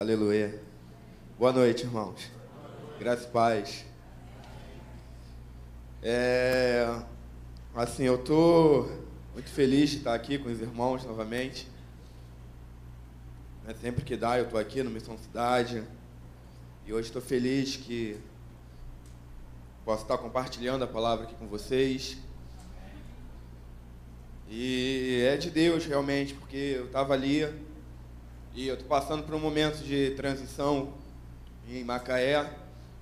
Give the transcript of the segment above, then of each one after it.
Aleluia. Boa noite, irmãos. Graças e paz. Eu estou muito feliz de estar aqui com os irmãos novamente. Sempre que dá, eu estou aqui no Missão Cidade. E hoje estou feliz que posso estar compartilhando a palavra aqui com vocês. E é de Deus realmente, porque eu estava ali e eu estou passando por um momento de transição em Macaé.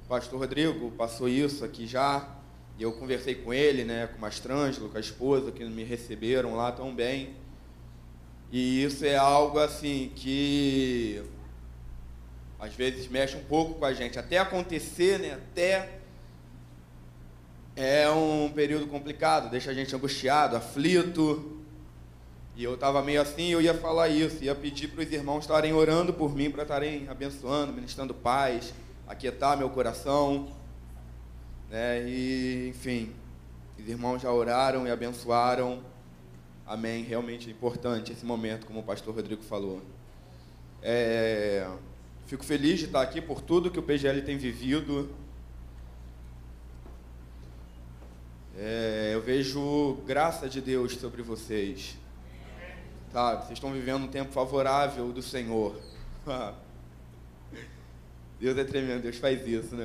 O pastor Rodrigo passou isso aqui já, e eu conversei com ele, com o Mastrângelo, com a esposa, que me receberam lá tão bem. E isso é algo assim que às vezes mexe um pouco com a gente, até acontecer, até é um período complicado, deixa a gente angustiado, aflito. E eu estava meio assim, eu ia falar isso, ia pedir para os irmãos estarem orando por mim, para estarem abençoando, ministrando paz, aquietar meu coração, E, enfim, os irmãos já oraram e abençoaram. Amém. Realmente é importante esse momento, como o pastor Rodrigo falou. Fico feliz de estar aqui por tudo que o PGL tem vivido. Eu vejo graça de Deus sobre vocês. Sabe, vocês estão vivendo um tempo favorável do Senhor. Deus é tremendo, Deus faz isso,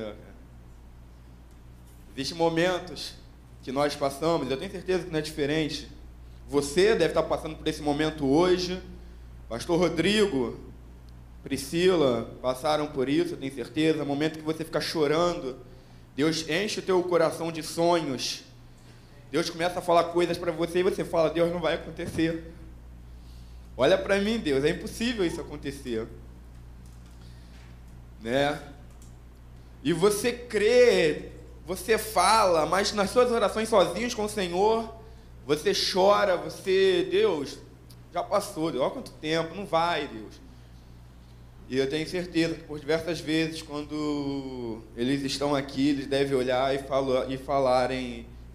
Existem momentos que nós passamos, eu tenho certeza que não é diferente. Você deve estar passando por esse momento hoje. Pastor Rodrigo, Priscila, passaram por isso, eu tenho certeza. Momento que você fica chorando, Deus enche o teu coração de sonhos. Deus começa a falar coisas para você e você fala, Deus, não vai acontecer. Olha para mim, Deus, é impossível isso acontecer. E você crê, você fala, mas nas suas orações sozinhos com o Senhor, você chora, Deus, já passou, Deus, olha quanto tempo, não vai, Deus. E eu tenho certeza que por diversas vezes, quando eles estão aqui, eles devem olhar e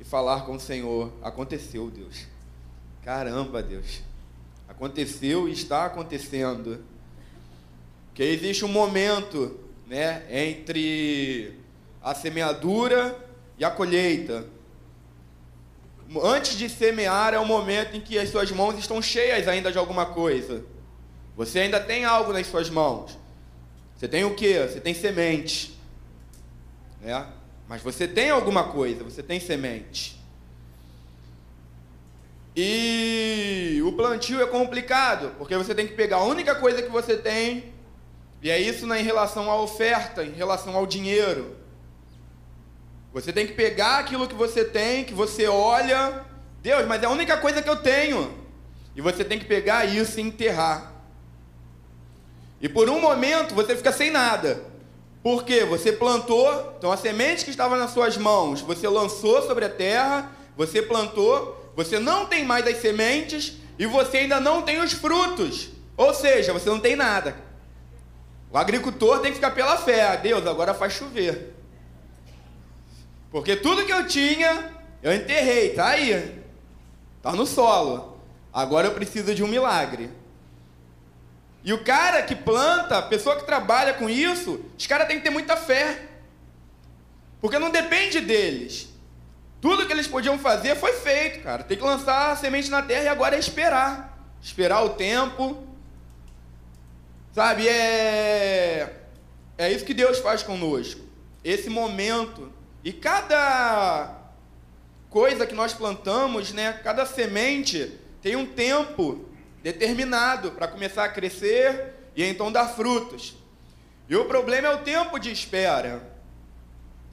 falar com o Senhor, aconteceu, Deus. Caramba, Deus. Aconteceu e está acontecendo. Que existe um momento, entre a semeadura e a colheita. Antes de semear é o momento em que as suas mãos estão cheias ainda de alguma coisa. Você ainda tem algo nas suas mãos. Você tem o quê? Você tem semente. Mas você tem alguma coisa, você tem semente. E o plantio é complicado, porque você tem que pegar a única coisa que você tem, e é isso em relação à oferta, em relação ao dinheiro. Você tem que pegar aquilo que você tem, que você olha, Deus, mas é a única coisa que eu tenho. E você tem que pegar isso e enterrar. E por um momento você fica sem nada. Por quê? Você plantou, então a semente que estava nas suas mãos, você lançou sobre a terra, você plantou, você não tem mais as sementes e você ainda não tem os frutos. Ou seja, você não tem nada. O agricultor tem que ficar pela fé. Deus, agora faz chover. Porque tudo que eu tinha, eu enterrei, tá aí. Tá no solo. Agora eu preciso de um milagre. E o cara que planta, a pessoa que trabalha com isso, os caras têm que ter muita fé. Porque não depende deles. Tudo que eles podiam fazer foi feito, cara. Tem que lançar a semente na terra e agora é esperar. Esperar o tempo. Sabe, é isso que Deus faz conosco. Esse momento. E cada coisa que nós plantamos, cada semente tem um tempo determinado para começar a crescer e então dar frutos. E o problema é o tempo de espera.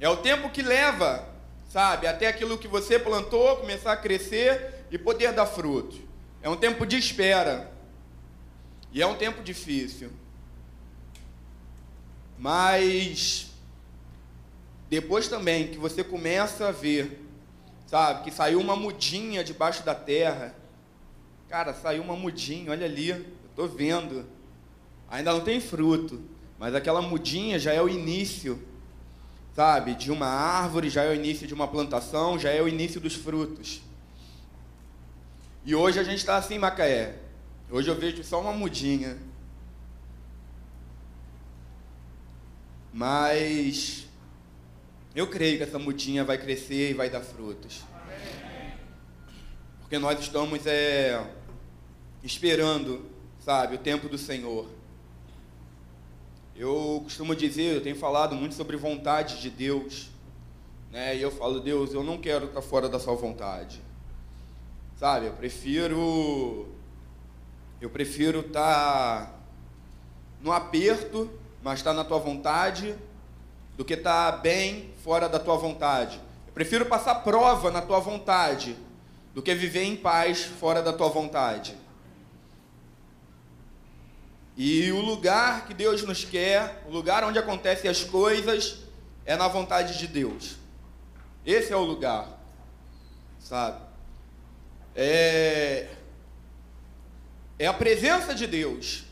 É o tempo que leva, até aquilo que você plantou começar a crescer e poder dar fruto. É um tempo de espera. E é um tempo difícil. Mas depois também que você começa a ver, que saiu uma mudinha debaixo da terra. Cara, saiu uma mudinha, olha ali, eu estou vendo. Ainda não tem fruto, mas aquela mudinha já é o início, de uma árvore, já é o início de uma plantação, já é o início dos frutos. E hoje a gente está assim em Macaé. Hoje eu vejo só uma mudinha. Mas eu creio que essa mudinha vai crescer e vai dar frutos. Porque nós estamos esperando, sabe, o tempo do Senhor. Eu costumo dizer, eu tenho falado muito sobre vontade de Deus, né? E eu falo, Deus, eu não quero estar fora da sua vontade, sabe? Eu prefiro estar no aperto, mas estar na tua vontade, do que estar bem fora da tua vontade. Eu prefiro passar prova na tua vontade, do que viver em paz fora da tua vontade. E o lugar que Deus nos quer, o lugar onde acontecem as coisas, é na vontade de Deus. Esse é o lugar, sabe? É a presença de Deus.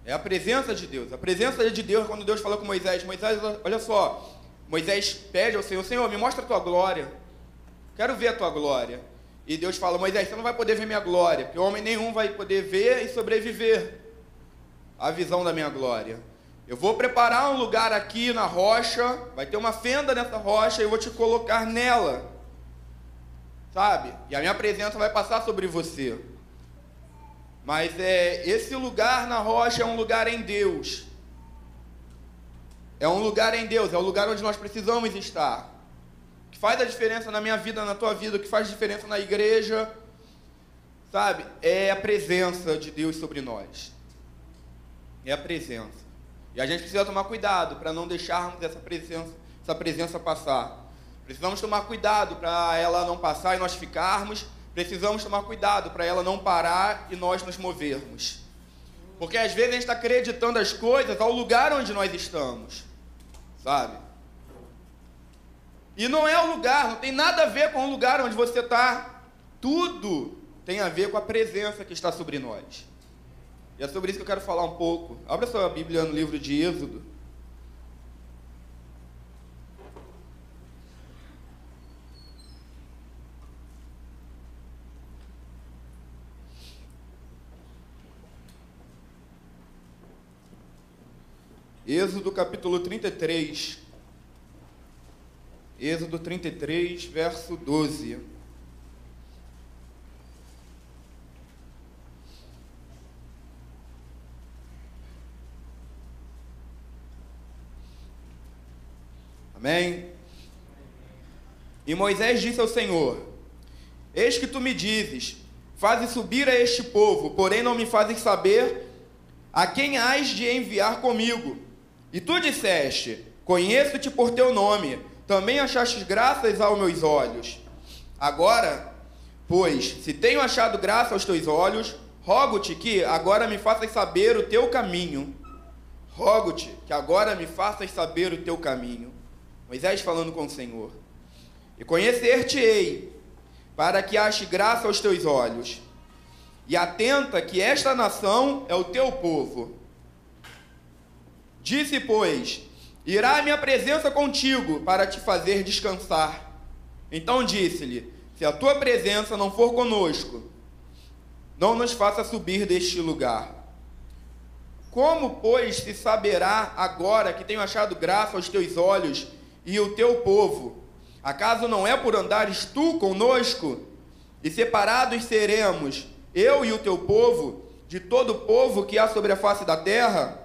É a presença de Deus. A presença de Deus, quando Deus falou com Moisés, olha só, Moisés pede ao Senhor, Senhor, me mostra a tua glória. Quero ver a tua glória. E Deus fala, Moisés, você não vai poder ver minha glória, porque homem nenhum vai poder ver e sobreviver à visão da minha glória. Eu vou preparar um lugar aqui na rocha, vai ter uma fenda nessa rocha e eu vou te colocar nela, sabe? E a minha presença vai passar sobre você. Mas esse lugar na rocha é um lugar em Deus. É um lugar em Deus, é o lugar onde nós precisamos estar. Que faz a diferença na minha vida, na tua vida, o que faz diferença na igreja, sabe? É a presença de Deus sobre nós. É a presença. E a gente precisa tomar cuidado para não deixarmos essa presença passar. Precisamos tomar cuidado para ela não passar e nós ficarmos. Precisamos tomar cuidado para ela não parar e nós nos movermos. Porque às vezes a gente está acreditando as coisas ao lugar onde nós estamos, sabe? E não é o lugar, não tem nada a ver com o lugar onde você está. Tudo tem a ver com a presença que está sobre nós. E é sobre isso que eu quero falar um pouco. Abra sua Bíblia no livro de Êxodo. Êxodo capítulo 33. Êxodo 33, verso 12. Amém? E Moisés disse ao Senhor, eis que tu me dizes, fazes subir a este povo, porém não me fazes saber a quem hás de enviar comigo. E tu disseste, conheço-te por teu nome, também achaste graças aos meus olhos. Agora, pois, se tenho achado graça aos teus olhos, rogo-te que agora me faças saber o teu caminho. Rogo-te que agora me faças saber o teu caminho. Moisés falando com o Senhor. E conhecer-te-ei, para que ache graça aos teus olhos. E atenta que esta nação é o teu povo. Disse, pois, irá a minha presença contigo para te fazer descansar. Então disse-lhe, se a tua presença não for conosco, não nos faça subir deste lugar. Como, pois, se saberá agora que tenho achado graça aos teus olhos e o teu povo? Acaso não é por andares tu conosco? E separados seremos, eu e o teu povo, de todo o povo que há sobre a face da terra?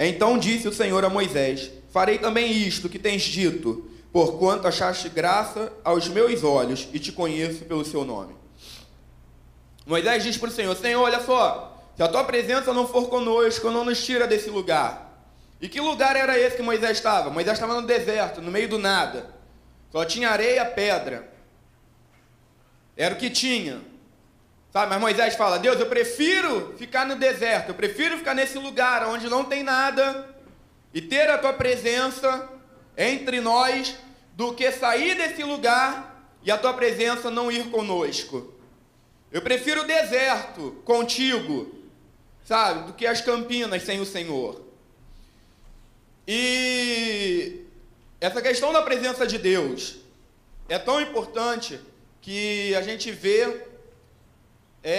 Então disse o Senhor a Moisés, farei também isto que tens dito, porquanto achaste graça aos meus olhos e te conheço pelo seu nome. Moisés diz para o Senhor, Senhor, olha só, se a tua presença não for conosco, não nos tira desse lugar. E que lugar era esse que Moisés estava? Moisés estava no deserto, no meio do nada. Só tinha areia e pedra. Era o que tinha. Sabe, mas Moisés fala, Deus, eu prefiro ficar no deserto, eu prefiro ficar nesse lugar onde não tem nada e ter a tua presença entre nós do que sair desse lugar e a tua presença não ir conosco. Eu prefiro o deserto contigo, sabe, do que as campinas sem o Senhor. E essa questão da presença de Deus é tão importante que a gente vê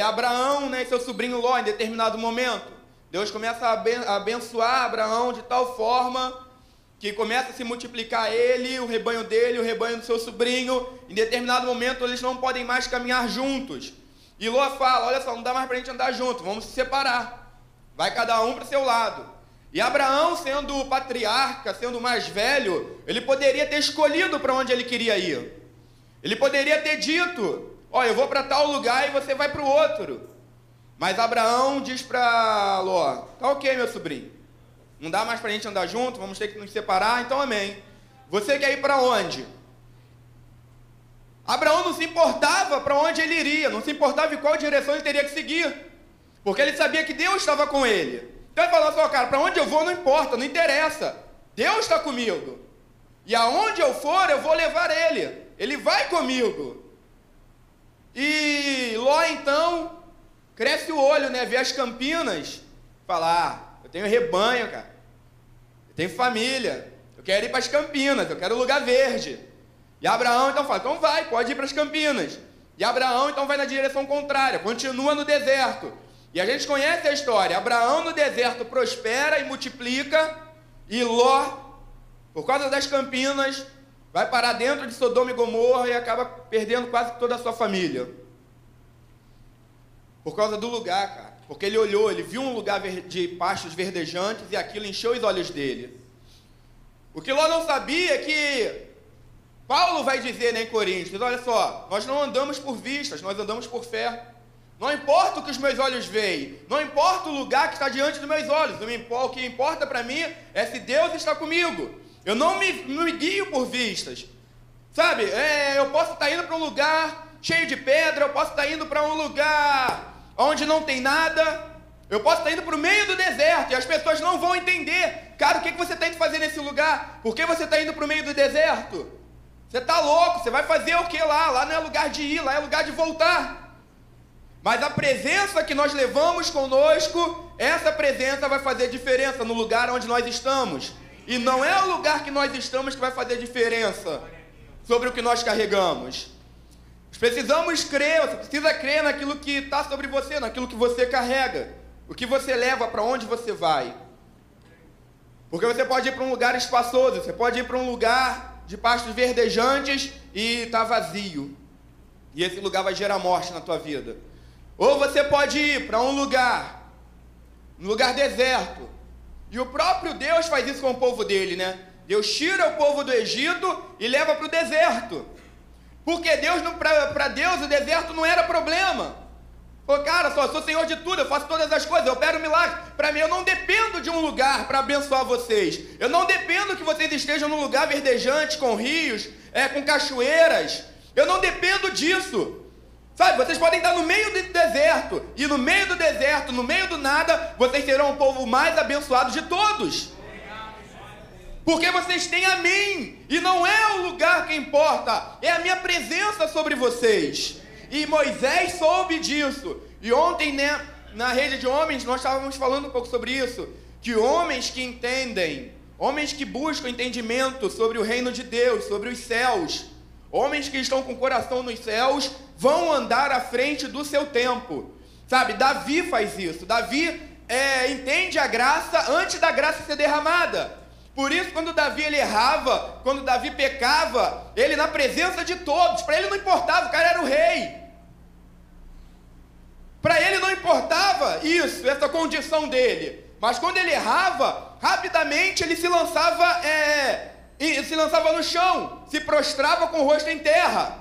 Abraão, né, e seu sobrinho Ló, em determinado momento, Deus começa a abençoar Abraão de tal forma que começa a se multiplicar ele, o rebanho dele, o rebanho do seu sobrinho. Em determinado momento eles não podem mais caminhar juntos. E Ló fala, olha só, não dá mais para a gente andar junto, vamos se separar. Vai cada um para o seu lado. E Abraão, sendo o patriarca, sendo o mais velho, ele poderia ter escolhido para onde ele queria ir. Ele poderia ter dito, ó, eu vou para tal lugar e você vai para o outro. Mas Abraão diz para Ló, tá ok, meu sobrinho. Não dá mais para a gente andar junto, vamos ter que nos separar, então amém. Você quer ir para onde? Abraão não se importava para onde ele iria, não se importava em qual direção ele teria que seguir, porque ele sabia que Deus estava com ele. Então ele falou assim, cara, para onde eu vou não importa, não interessa, Deus está comigo, e aonde eu for eu vou levar ele vai comigo. E Ló então cresce o olho, né, vê as campinas, fala, eu tenho rebanho, cara, eu tenho família, eu quero ir para as campinas, eu quero lugar verde. E Abraão então fala, então vai, pode ir para as campinas. E Abraão então vai na direção contrária, continua no deserto. E a gente conhece a história, Abraão no deserto prospera e multiplica, e Ló, por causa das campinas, vai parar dentro de Sodoma e Gomorra e acaba perdendo quase toda a sua família. Por causa do lugar, cara. Porque ele olhou, ele viu um lugar de pastos verdejantes e aquilo encheu os olhos dele. O que Ló não sabia é que Paulo vai dizer, né, em Coríntios, olha só, nós não andamos por vistas, nós andamos por fé. Não importa o que os meus olhos veem, não importa o lugar que está diante dos meus olhos, o que importa para mim é se Deus está comigo. Eu não me guio por vistas, sabe? Eu posso estar indo para um lugar cheio de pedra, eu posso estar indo para um lugar onde não tem nada, eu posso estar indo para o meio do deserto e as pessoas não vão entender, cara, o que você tem que fazer nesse lugar? Por que você está indo para o meio do deserto? Você está louco, você vai fazer o que lá? Lá não é lugar de ir, lá é lugar de voltar. Mas a presença que nós levamos conosco, essa presença vai fazer diferença no lugar onde nós estamos. E não é o lugar que nós estamos que vai fazer diferença sobre o que nós carregamos. Nós precisamos crer, você precisa crer naquilo que está sobre você, naquilo que você carrega, o que você leva, para onde você vai. Porque você pode ir para um lugar espaçoso, você pode ir para um lugar de pastos verdejantes e está vazio. E esse lugar vai gerar morte na tua vida. Ou você pode ir para um lugar deserto. E o próprio Deus faz isso com o povo dele, né? Deus tira o povo do Egito e leva para o deserto. Porque para Deus o deserto não era problema. Pô, cara, só sou senhor de tudo, eu faço todas as coisas, eu opero milagres. Para mim, eu não dependo de um lugar para abençoar vocês. Eu não dependo que vocês estejam num lugar verdejante, com rios, com cachoeiras. Eu não dependo disso. Sabe, vocês podem estar no meio do deserto, e no meio do deserto, no meio do nada, vocês serão o povo mais abençoado de todos. Porque vocês têm a mim, e não é o lugar que importa, é a minha presença sobre vocês. E Moisés soube disso. E ontem, né, na rede de homens, nós estávamos falando um pouco sobre isso, que homens que entendem, homens que buscam entendimento sobre o reino de Deus, sobre os céus, homens que estão com o coração nos céus, vão andar à frente do seu tempo. Sabe, Davi faz isso. Davi entende a graça antes da graça ser derramada. Por isso, quando Davi ele errava, quando Davi pecava, ele na presença de todos, para ele não importava, o cara era o rei. Para ele não importava isso, essa condição dele. Mas quando ele errava, rapidamente ele se lançava no chão, se prostrava com o rosto em terra,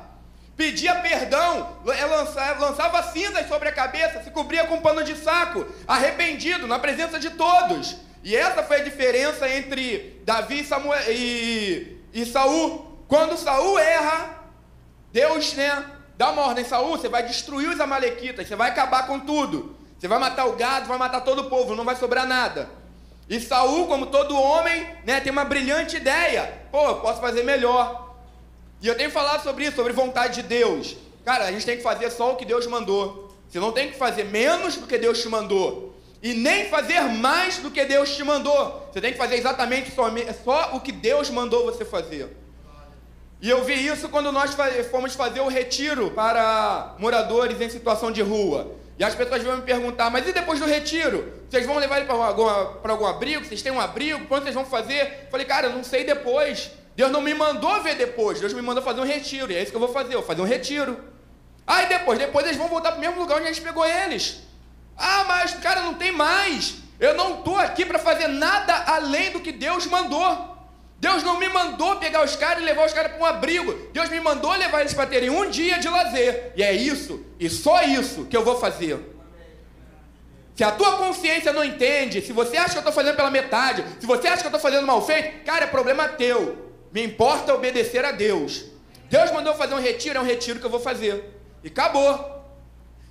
pedia perdão, lançava cinzas sobre a cabeça, se cobria com um pano de saco, arrependido, na presença de todos. E essa foi a diferença entre Davi e Saul. Quando Saul erra, Deus, dá uma ordem: Saul, você vai destruir os amalequitas, você vai acabar com tudo, você vai matar o gado, vai matar todo o povo, não vai sobrar nada. E Saul, como todo homem, tem uma brilhante ideia. Pô, eu posso fazer melhor. E eu tenho falado sobre isso, sobre vontade de Deus. Cara, a gente tem que fazer só o que Deus mandou. Você não tem que fazer menos do que Deus te mandou. E nem fazer mais do que Deus te mandou. Você tem que fazer exatamente só o que Deus mandou você fazer. E eu vi isso quando nós fomos fazer o retiro para moradores em situação de rua. E as pessoas vão me perguntar, mas e depois do retiro? Vocês vão levar ele para algum abrigo? Vocês têm um abrigo? Quando vocês vão fazer? Eu falei, cara, eu não sei depois. Deus não me mandou ver depois. Deus me mandou fazer um retiro. E é isso que eu vou fazer, eu vou fazer um retiro. Aí depois eles vão voltar para o mesmo lugar onde a gente pegou eles. Ah, mas cara, não tem mais. Eu não estou aqui para fazer nada além do que Deus mandou. Deus não me mandou pegar os caras e levar os caras para um abrigo. Deus me mandou levar eles para terem um dia de lazer. E é isso, e só isso que eu vou fazer. Se a tua consciência não entende, se você acha que eu estou fazendo pela metade, se você acha que eu estou fazendo mal feito, cara, é problema teu. Me importa obedecer a Deus. Deus mandou fazer um retiro, é um retiro que eu vou fazer. E acabou.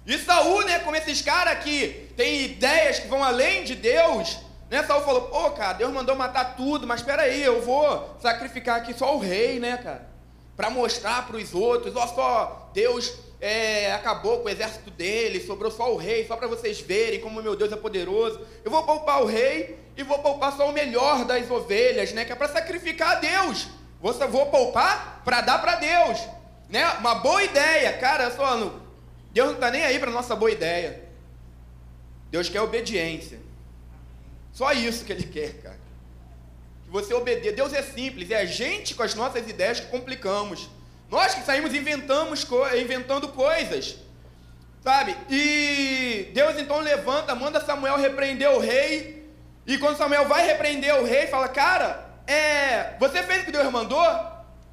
E Saul, né, como esses caras que têm ideias que vão além de Deus... Né, Saul falou, pô, cara, Deus mandou matar tudo, mas espera aí, eu vou sacrificar aqui só o rei, né, cara? Para mostrar para os outros, ó, só Deus acabou com o exército dele, sobrou só o rei, só para vocês verem como meu Deus é poderoso. Eu vou poupar o rei e vou poupar só o melhor das ovelhas, né, que é para sacrificar a Deus. Vou poupar para dar para Deus, né? Uma boa ideia, cara, Deus não está nem aí para nossa boa ideia. Deus quer obediência. Só isso que ele quer, cara. Que você obedeça. Deus é simples, é a gente com as nossas ideias que complicamos. Nós que saímos inventando coisas, sabe? E Deus então levanta, manda Samuel repreender o rei. E quando Samuel vai repreender o rei, fala, cara, você fez o que Deus mandou?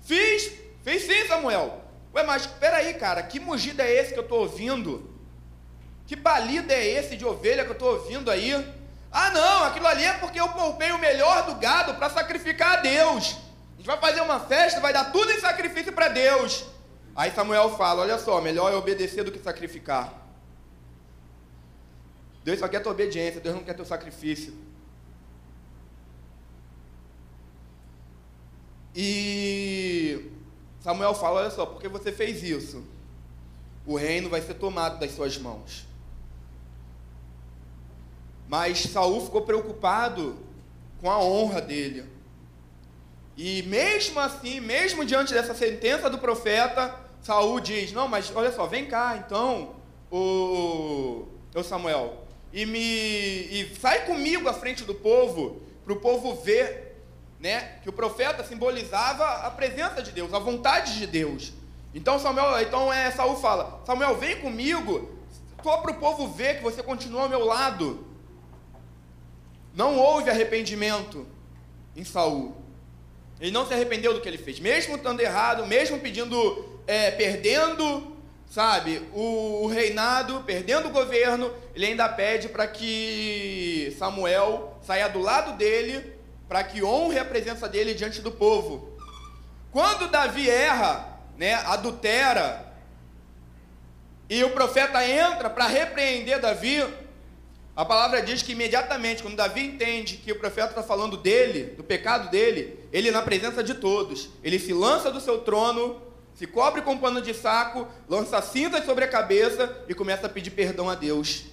Fiz sim, Samuel. Ué, mas espera aí, cara, que mugido é esse que eu estou ouvindo? Que balido é esse de ovelha que eu estou ouvindo aí? Ah não, aquilo ali é porque eu poupei o melhor do gado para sacrificar a Deus. A gente vai fazer uma festa, vai dar tudo em sacrifício para Deus. Aí Samuel fala, olha só, melhor é obedecer do que sacrificar. Deus só quer tua obediência, Deus não quer teu sacrifício. E Samuel fala, olha só, porque você fez isso, o reino vai ser tomado das suas mãos. Mas Saul ficou preocupado com a honra dele. E mesmo assim, mesmo diante dessa sentença do profeta, Saul diz, não, mas olha só, vem cá então, o Samuel, e sai comigo à frente do povo, para o povo ver, né, que o profeta simbolizava a presença de Deus, a vontade de Deus. Então Saul fala, Samuel, vem comigo, só para o povo ver que você continua ao meu lado. Não houve arrependimento em Saul. Ele não se arrependeu do que ele fez. Mesmo estando errado, mesmo perdendo, sabe, o reinado, perdendo o governo, ele ainda pede para que Samuel saia do lado dele, para que honre a presença dele diante do povo. Quando Davi erra, né, adultera, e o profeta entra para repreender Davi, a palavra diz que imediatamente, quando Davi entende que o profeta está falando dele, do pecado dele, ele na presença de todos, ele se lança do seu trono, se cobre com um pano de saco, lança cinzas sobre a cabeça e começa a pedir perdão a Deus.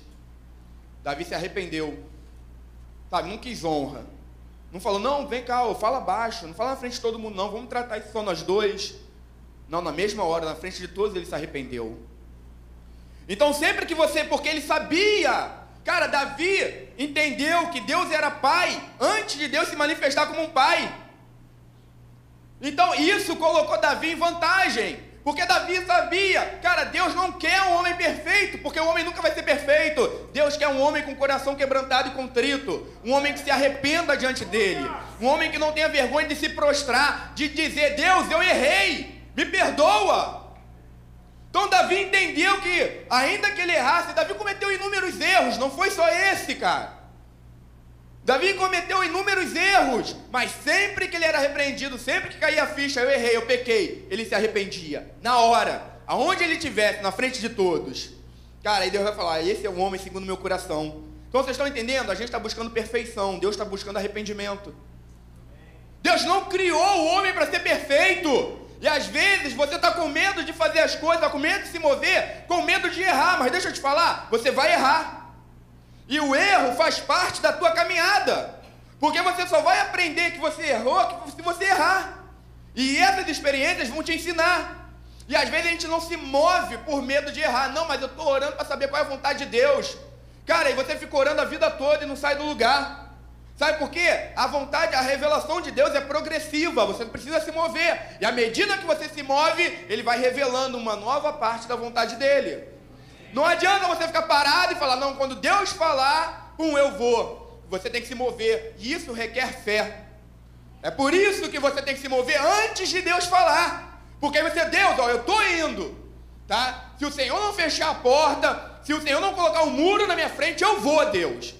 Davi se arrependeu, sabe, não quis honra, não falou, não, vem cá, fala baixo, não fala na frente de todo mundo não, vamos tratar isso só nós dois. Não, na mesma hora, na frente de todos ele se arrependeu. Então sempre que porque ele sabia... Cara, Davi entendeu que Deus era pai antes de Deus se manifestar como um pai. Então isso colocou Davi em vantagem, porque Davi sabia, cara, Deus não quer um homem perfeito, porque o homem nunca vai ser perfeito. Deus quer um homem com o coração quebrantado e contrito, um homem que se arrependa diante dele, um homem que não tenha vergonha de se prostrar, de dizer, Deus, eu errei, me perdoa. Então Davi entendeu que, ainda que ele errasse, Davi cometeu inúmeros erros, não foi só esse, cara. Davi cometeu inúmeros erros, mas sempre que ele era repreendido, sempre que caía a ficha, eu errei, eu pequei, ele se arrependia, na hora, aonde ele estivesse, na frente de todos. Cara, aí Deus vai falar, esse é um homem segundo o meu coração. Então vocês estão entendendo? A gente está buscando perfeição, Deus está buscando arrependimento. Deus não criou o homem para ser perfeito. E às vezes você está com medo de fazer as coisas, com medo de se mover, com medo de errar. Mas deixa eu te falar, você vai errar. E o erro faz parte da tua caminhada. Porque você só vai aprender que você errou se você errar. E essas experiências vão te ensinar. E às vezes a gente não se move por medo de errar. Não, mas eu estou orando para saber qual é a vontade de Deus. Cara, e você fica orando a vida toda e não sai do lugar. Sabe por quê? A vontade, a revelação de Deus é progressiva. Você precisa se mover. E à medida que você se move, Ele vai revelando uma nova parte da vontade dEle. Não adianta você ficar parado e falar, não, quando Deus falar, eu vou. Você tem que se mover. E isso requer fé. É por isso que você tem que se mover antes de Deus falar. Porque aí você, Deus, ó, eu estou indo. Tá? Se o Senhor não fechar a porta, se o Senhor não colocar um muro na minha frente, eu vou, Deus.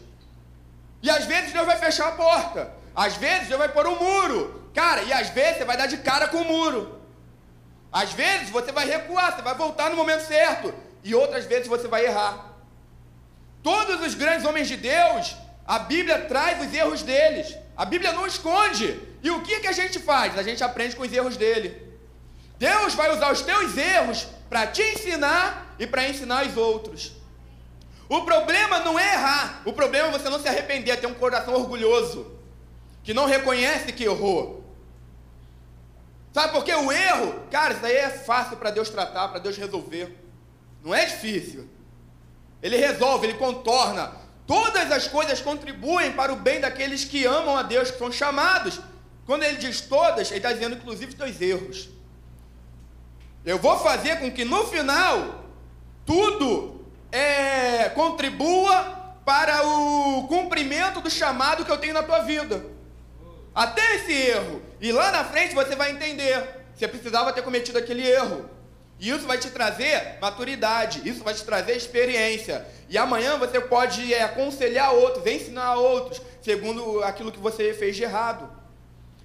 E às vezes Deus vai fechar a porta. Às vezes Deus vai pôr um muro. Cara, e às vezes você vai dar de cara com o muro. Às vezes você vai recuar, você vai voltar no momento certo. E outras vezes você vai errar. Todos os grandes homens de Deus, a Bíblia traz os erros deles. A Bíblia não esconde. E o que a gente faz? A gente aprende com os erros dele. Deus vai usar os teus erros para te ensinar e para ensinar os outros. O problema não é errar. O problema é você não se arrepender, ter um coração orgulhoso, que não reconhece que errou. Sabe por quê? O erro, cara, isso aí é fácil para Deus tratar, para Deus resolver. Não é difícil. Ele resolve, Ele contorna. Todas as coisas contribuem para o bem daqueles que amam a Deus, que são chamados. Quando Ele diz todas, Ele está dizendo inclusive os teus erros. Eu vou fazer com que no final, tudo contribua para o cumprimento do chamado que eu tenho na tua vida. Até esse erro. E lá na frente você vai entender. Você precisava ter cometido aquele erro. E isso vai te trazer maturidade. Isso vai te trazer experiência. E amanhã você pode aconselhar outros, ensinar outros, segundo aquilo que você fez de errado.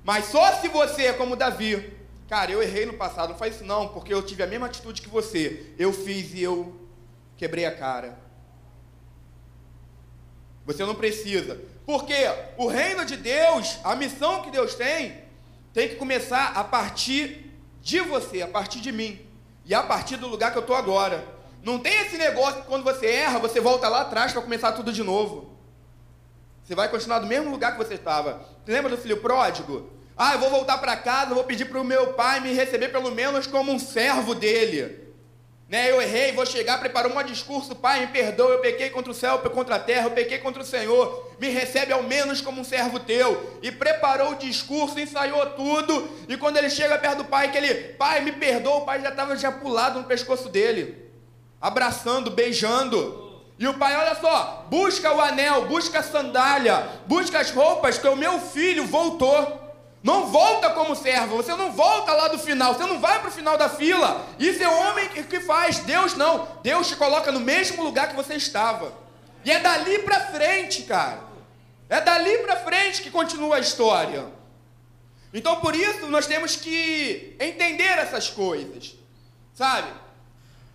Mas só se você, como Davi, cara, eu errei no passado, não faz isso não, porque eu tive a mesma atitude que você. Eu fiz e eu quebrei a cara. Você não precisa. Porque o reino de Deus, a missão que Deus tem que começar a partir de você, a partir de mim. E a partir do lugar que eu estou agora. Não tem esse negócio que quando você erra, você volta lá atrás para começar tudo de novo. Você vai continuar do mesmo lugar que você estava. Você lembra do filho pródigo? Ah, eu vou voltar para casa, vou pedir para o meu pai me receber pelo menos como um servo dele. Né, eu errei, vou chegar, preparou um discurso, pai, me perdoa, eu pequei contra o céu, contra a terra, eu pequei contra o Senhor, me recebe ao menos como um servo teu. E preparou o discurso, ensaiou tudo, e quando ele chega perto do pai, que ele, pai, me perdoa, o pai já estava pulado no pescoço dele, abraçando, beijando. E o pai, olha só, busca o anel, busca a sandália, busca as roupas, que o meu filho voltou. Não volta como servo, você não volta lá do final, você não vai para o final da fila. Isso é o homem que faz, Deus não. Deus te coloca no mesmo lugar que você estava. E é dali para frente, cara. É dali para frente que continua a história. Então por isso nós temos que entender essas coisas, sabe?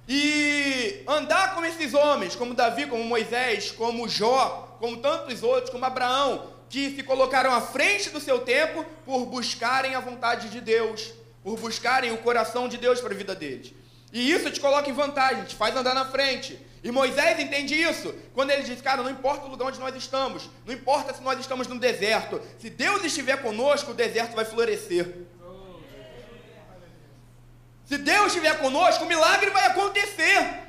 E andar como esses homens, como Davi, como Moisés, como Jó, como tantos outros, como Abraão, que se colocaram à frente do seu tempo por buscarem a vontade de Deus, por buscarem o coração de Deus para a vida deles. E isso te coloca em vantagem, te faz andar na frente. E Moisés entende isso, quando ele diz, cara, não importa o lugar onde nós estamos, não importa se nós estamos no deserto, se Deus estiver conosco, o deserto vai florescer. Se Deus estiver conosco, o milagre vai acontecer.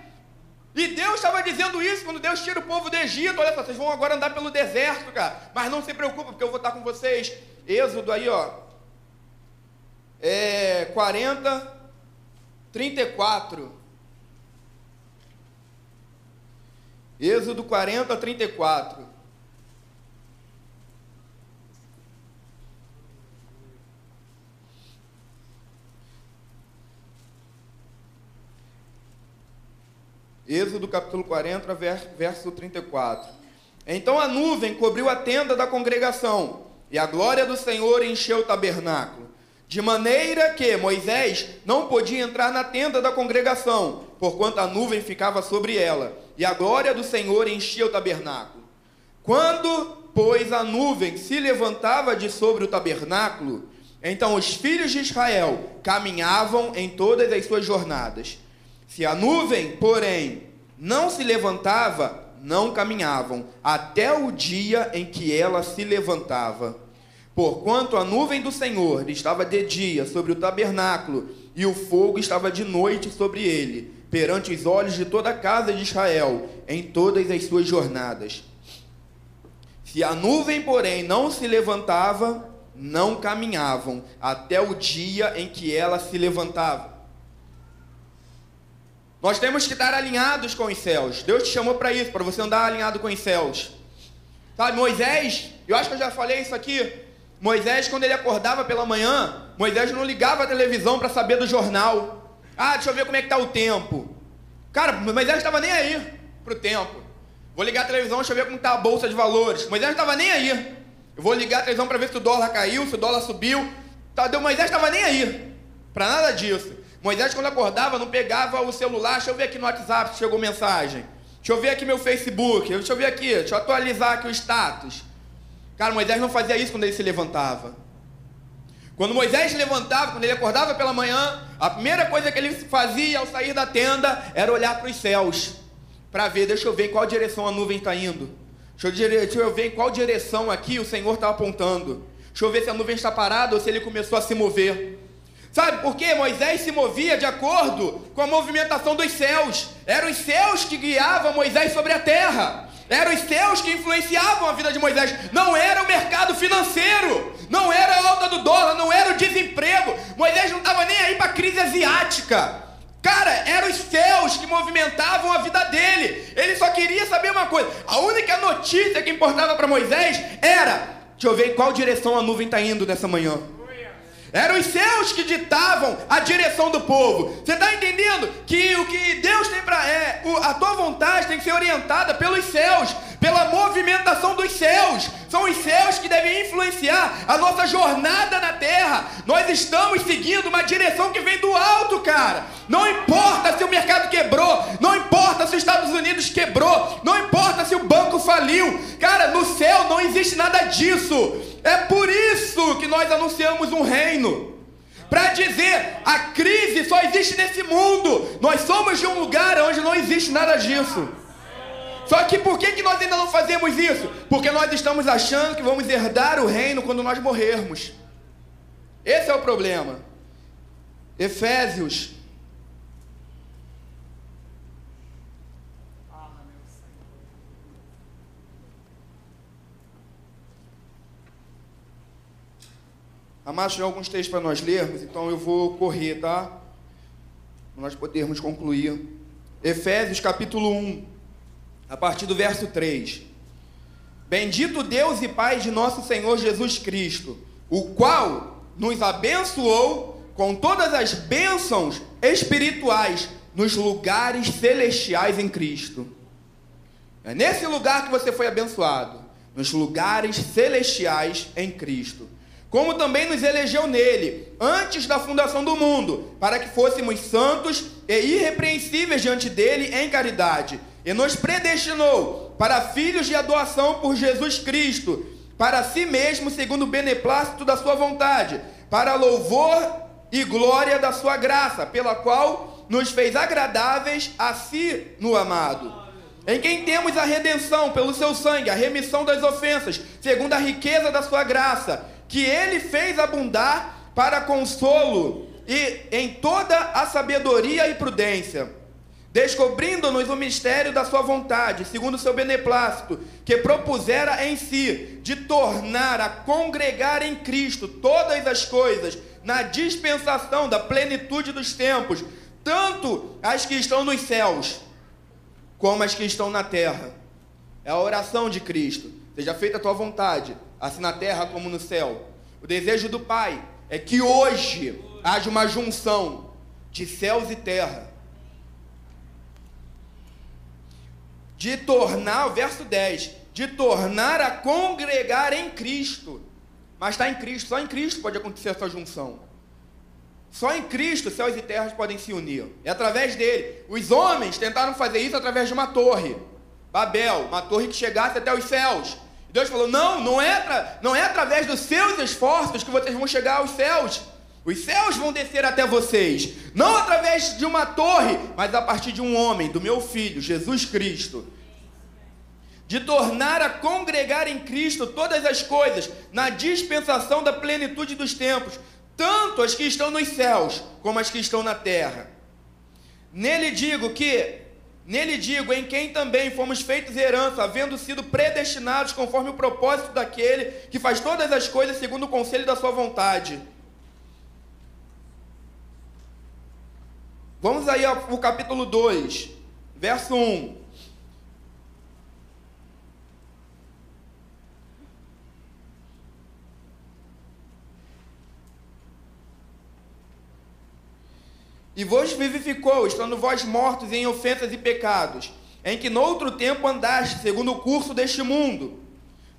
E Deus estava dizendo isso quando Deus tira o povo do Egito. Olha só, vocês vão agora andar pelo deserto, cara. Mas não se preocupe, porque eu vou estar com vocês. Êxodo aí, ó. 40, 34. Êxodo 40, 34. Êxodo capítulo 40, verso 34. Então a nuvem cobriu a tenda da congregação, e a glória do Senhor encheu o tabernáculo, de maneira que Moisés não podia entrar na tenda da congregação, porquanto a nuvem ficava sobre ela, e a glória do Senhor enchia o tabernáculo. Quando, pois, a nuvem se levantava de sobre o tabernáculo, então os filhos de Israel caminhavam em todas as suas jornadas. Se a nuvem, porém, não se levantava, não caminhavam, até o dia em que ela se levantava. Porquanto a nuvem do Senhor estava de dia sobre o tabernáculo, e o fogo estava de noite sobre ele, perante os olhos de toda a casa de Israel, em todas as suas jornadas. Se a nuvem, porém, não se levantava, não caminhavam, até o dia em que ela se levantava. Nós temos que estar alinhados com os céus. Deus te chamou para isso, para você andar alinhado com os céus. Sabe, Moisés, eu acho que eu já falei isso aqui. Moisés, quando ele acordava pela manhã, Moisés não ligava a televisão para saber do jornal. Ah, deixa eu ver como é que está o tempo. Cara, Moisés não estava nem aí para o tempo. Vou ligar a televisão, deixa eu ver como está a bolsa de valores. Moisés não estava nem aí. Eu vou ligar a televisão para ver se o dólar caiu, se o dólar subiu. Moisés não estava nem aí para nada disso. Moisés, quando acordava, não pegava o celular. Deixa eu ver aqui no WhatsApp se chegou mensagem. Deixa eu ver aqui meu Facebook. Deixa eu ver aqui, deixa eu atualizar aqui o status. Cara, Moisés não fazia isso quando ele se levantava. Quando Moisés se levantava, quando ele acordava pela manhã, a primeira coisa que ele fazia ao sair da tenda era olhar para os céus, para ver, deixa eu ver em qual direção a nuvem está indo. Deixa eu ver em qual direção aqui o Senhor está apontando. Deixa eu ver se a nuvem está parada ou se ele começou a se mover. Sabe por quê? Moisés se movia de acordo com a movimentação dos céus. Eram os céus que guiavam Moisés sobre a terra. Eram os céus que influenciavam a vida de Moisés. Não era o mercado financeiro. Não era a alta do dólar. Não era o desemprego. Moisés não estava nem aí para a crise asiática. Cara, eram os céus que movimentavam a vida dele. Ele só queria saber uma coisa. A única notícia que importava para Moisés era: deixa eu ver em qual direção a nuvem está indo nessa manhã. Eram os céus que ditavam a direção do povo. Você está entendendo que o que Deus tem para... a tua vontade tem que ser orientada pelos céus, pela movimentação dos céus. São os céus que devem influenciar a nossa jornada na terra. Nós estamos seguindo uma direção que vem do alto, cara. Não importa se o mercado quebrou, não importa se os Estados Unidos quebrou, não importa se o banco faliu. Cara, no céu não existe nada disso. É por isso que nós anunciamos um reino. Para dizer, a crise só existe nesse mundo. Nós somos de um lugar onde não existe nada disso. Só que por que nós ainda não fazemos isso? Porque nós estamos achando que vamos herdar o reino quando nós morrermos. Esse é o problema. Efésios. Amados, tem alguns textos para nós lermos, então eu vou correr, tá? Para nós podermos concluir. Efésios capítulo 1, a partir do verso 3. Bendito Deus e Pai de nosso Senhor Jesus Cristo, o qual nos abençoou com todas as bênçãos espirituais nos lugares celestiais em Cristo. É nesse lugar que você foi abençoado, nos lugares celestiais em Cristo. Como também nos elegeu nele, antes da fundação do mundo, para que fôssemos santos e irrepreensíveis diante dele em caridade, e nos predestinou para filhos de adoção por Jesus Cristo, para si mesmo, segundo o beneplácito da sua vontade, para louvor e glória da sua graça, pela qual nos fez agradáveis a si no amado, em quem temos a redenção pelo seu sangue, a remissão das ofensas, segundo a riqueza da sua graça, que ele fez abundar para consolo e em toda a sabedoria e prudência, descobrindo-nos o mistério da sua vontade, segundo o seu beneplácito, que propusera em si, de tornar a congregar em Cristo todas as coisas, na dispensação da plenitude dos tempos, tanto as que estão nos céus, como as que estão na terra. É a oração de Cristo: seja feita a tua vontade, assim na terra como no céu. O desejo do Pai é que hoje haja uma junção de céus e terra. De tornar, o verso 10, de tornar a congregar em Cristo. Mas está em Cristo, só em Cristo pode acontecer essa junção. Só em Cristo céus e terras podem se unir. É através dele. Os homens tentaram fazer isso através de uma torre, Babel, uma torre que chegasse até os céus. Deus falou: não é através dos seus esforços que vocês vão chegar aos céus. Os céus vão descer até vocês. Não através de uma torre, mas a partir de um homem, do meu Filho, Jesus Cristo. de tornar a congregar em Cristo todas as coisas, na dispensação da plenitude dos tempos, tanto as que estão nos céus, como as que estão na terra. Nele digo, em quem também fomos feitos herança, havendo sido predestinados conforme o propósito daquele que faz todas as coisas segundo o conselho da sua vontade. Vamos aí ao capítulo 2, verso 1. E vos vivificou, estando vós mortos em ofensas e pecados, em que noutro tempo andaste, segundo o curso deste mundo,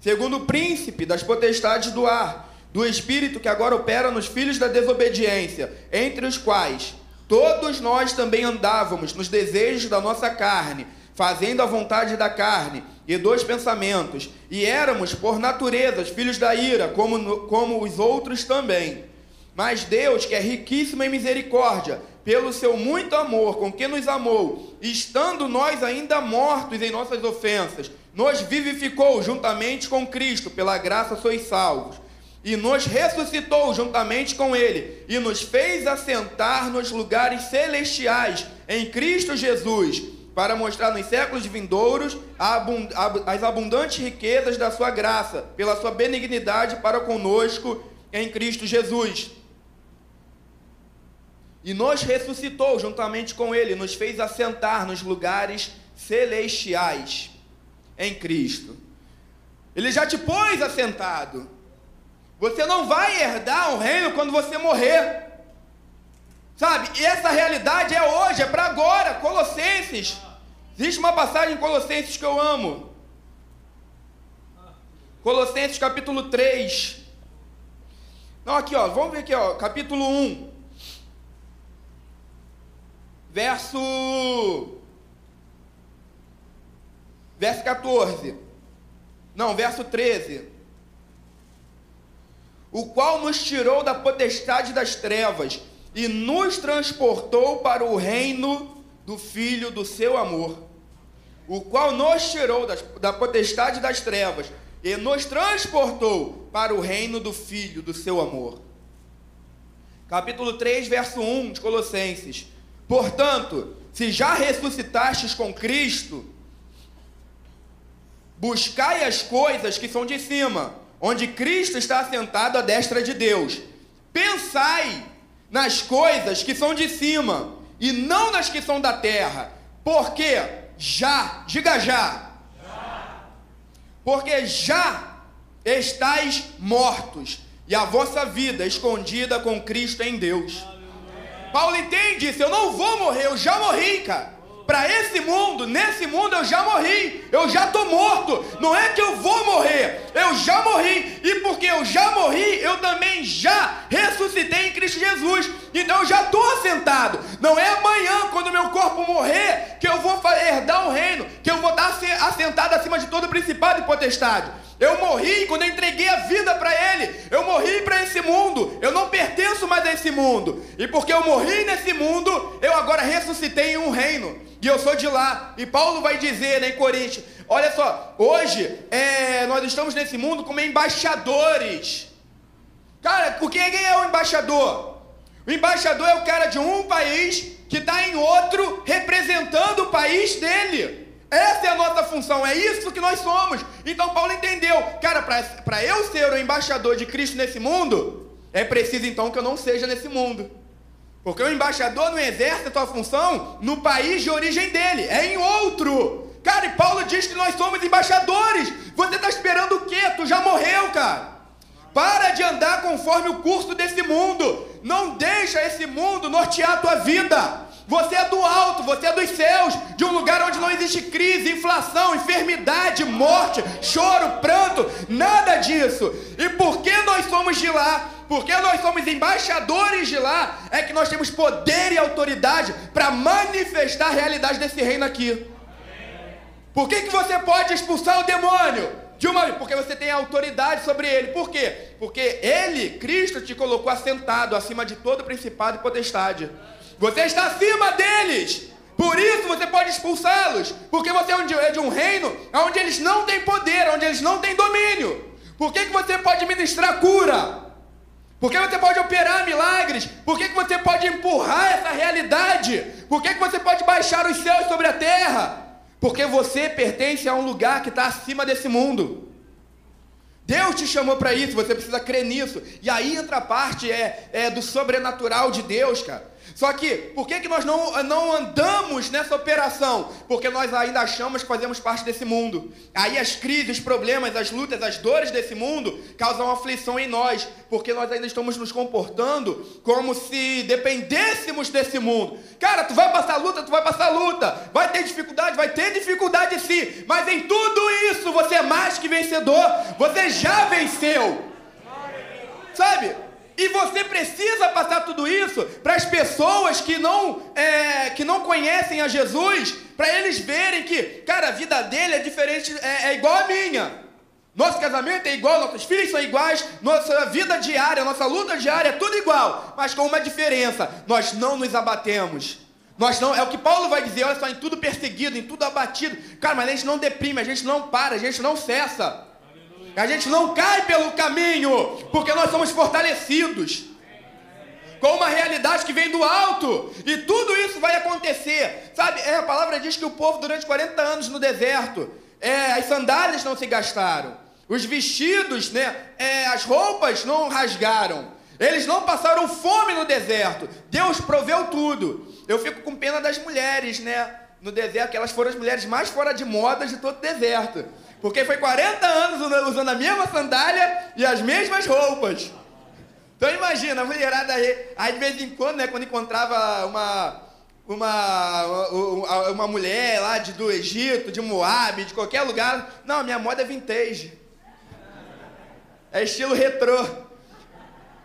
segundo o príncipe das potestades do ar, do espírito que agora opera nos filhos da desobediência, entre os quais todos nós também andávamos nos desejos da nossa carne, fazendo a vontade da carne e dos pensamentos, e éramos, por natureza, filhos da ira, como os outros também. Mas Deus, que é riquíssimo em misericórdia, pelo seu muito amor com que nos amou, estando nós ainda mortos em nossas ofensas, nos vivificou juntamente com Cristo, pela graça sois salvos, e nos ressuscitou juntamente com Ele, e nos fez assentar nos lugares celestiais, em Cristo Jesus, para mostrar nos séculos vindouros as abundantes riquezas da sua graça, pela sua benignidade para conosco em Cristo Jesus. E nos ressuscitou juntamente com Ele, nos fez assentar nos lugares celestiais em Cristo. Ele já te pôs assentado. Você não vai herdar o reino quando você morrer. Sabe? E essa realidade é hoje, é para agora. Colossenses. Existe uma passagem em Colossenses que eu amo. Colossenses capítulo 3. Não, aqui ó, vamos ver aqui ó, capítulo 1. Verso 14. Não, verso 13. O qual nos tirou da potestade das trevas e nos transportou para o reino do Filho do seu amor. O qual nos tirou da potestade das trevas e nos transportou para o reino do Filho do seu amor. Capítulo 3, verso 1 de Colossenses. Portanto, se já ressuscitastes com Cristo, buscai as coisas que são de cima, onde Cristo está assentado à destra de Deus. Pensai nas coisas que são de cima, e não nas que são da terra, porque diga já, porque já estáis mortos, e a vossa vida escondida com Cristo em Deus. Paulo entende isso, eu não vou morrer, eu já morri, cara. Para esse mundo, nesse mundo eu já morri, eu já estou morto. Não é que eu vou morrer, eu já morri. E porque eu já morri, eu também já ressuscitei em Cristo Jesus. Então eu já estou assentado. Não é amanhã, quando meu corpo morrer, que eu vou herdar o reino, que eu vou estar assentado acima de todo principado e potestade. Eu morri quando eu entreguei a vida para Ele. Eu morri para esse mundo. Eu não pertenço mais a esse mundo. E porque eu morri nesse mundo, eu agora ressuscitei em um reino. E eu sou de lá. E Paulo vai dizer, né, em Coríntios, olha só, hoje nós estamos nesse mundo como embaixadores. Cara, quem é o embaixador? O embaixador é o cara de um país que está em outro representando o país dele. Essa é a nossa função, é isso que nós somos. Então Paulo entendeu, cara, para eu ser o embaixador de Cristo nesse mundo, é preciso então que eu não seja nesse mundo. Porque o embaixador não exerce a sua função no país de origem dele, é em outro. Cara, e Paulo diz que nós somos embaixadores. Você está esperando o quê? Tu já morreu, cara. Para de andar conforme o curso desse mundo. Não deixa esse mundo nortear a tua vida. Você é do alto, você é dos céus, de um lugar onde não existe crise, inflação, enfermidade, morte, choro, pranto, nada disso. E porque nós somos de lá, porque nós somos embaixadores de lá, é que nós temos poder e autoridade para manifestar a realidade desse reino aqui. Por que você pode expulsar o demônio? Porque você tem autoridade sobre ele. Por quê? Porque ele, Cristo, te colocou assentado acima de todo principado e potestade. Você está acima deles. Por isso você pode expulsá-los, porque você é de um reino onde eles não têm poder, onde eles não têm domínio. Por que você pode ministrar cura? Por que você pode operar milagres? Por que você pode empurrar essa realidade? Por que você pode baixar os céus sobre a terra? Porque você pertence a um lugar que está acima desse mundo. Deus te chamou para isso, você precisa crer nisso. E aí entra a parte do sobrenatural de Deus, cara. Só que, por que nós não andamos nessa operação? Porque nós ainda achamos que fazemos parte desse mundo. Aí as crises, os problemas, as lutas, as dores desse mundo causam aflição em nós, porque nós ainda estamos nos comportando como se dependêssemos desse mundo. Cara, tu vai passar luta, vai ter dificuldade sim, mas em tudo isso você é mais que vencedor, você já venceu, sabe? E você precisa passar tudo isso para as pessoas que não conhecem a Jesus, para eles verem que, cara, a vida dele é diferente, é igual a minha. Nosso casamento é igual, nossos filhos são iguais, nossa vida diária, nossa luta diária é tudo igual, mas com uma diferença: nós não nos abatemos. Nós não, é o que Paulo vai dizer, olha só, em tudo perseguido, em tudo abatido. Cara, mas a gente não deprime, a gente não para, a gente não cessa. A gente não cai pelo caminho, porque nós somos fortalecidos com uma realidade que vem do alto, e tudo isso vai acontecer, sabe? A palavra diz que o povo durante 40 anos no deserto, as sandálias não se gastaram, os vestidos, as roupas não rasgaram, eles não passaram fome no deserto, Deus proveu tudo. Eu fico com pena das mulheres, no deserto, que elas foram as mulheres mais fora de moda de todo o deserto. Porque foi 40 anos usando a mesma sandália e as mesmas roupas. Então imagina, a mulherada aí de vez em quando, quando encontrava uma mulher lá do Egito, de Moab, de qualquer lugar, não, minha moda é vintage. É estilo retrô.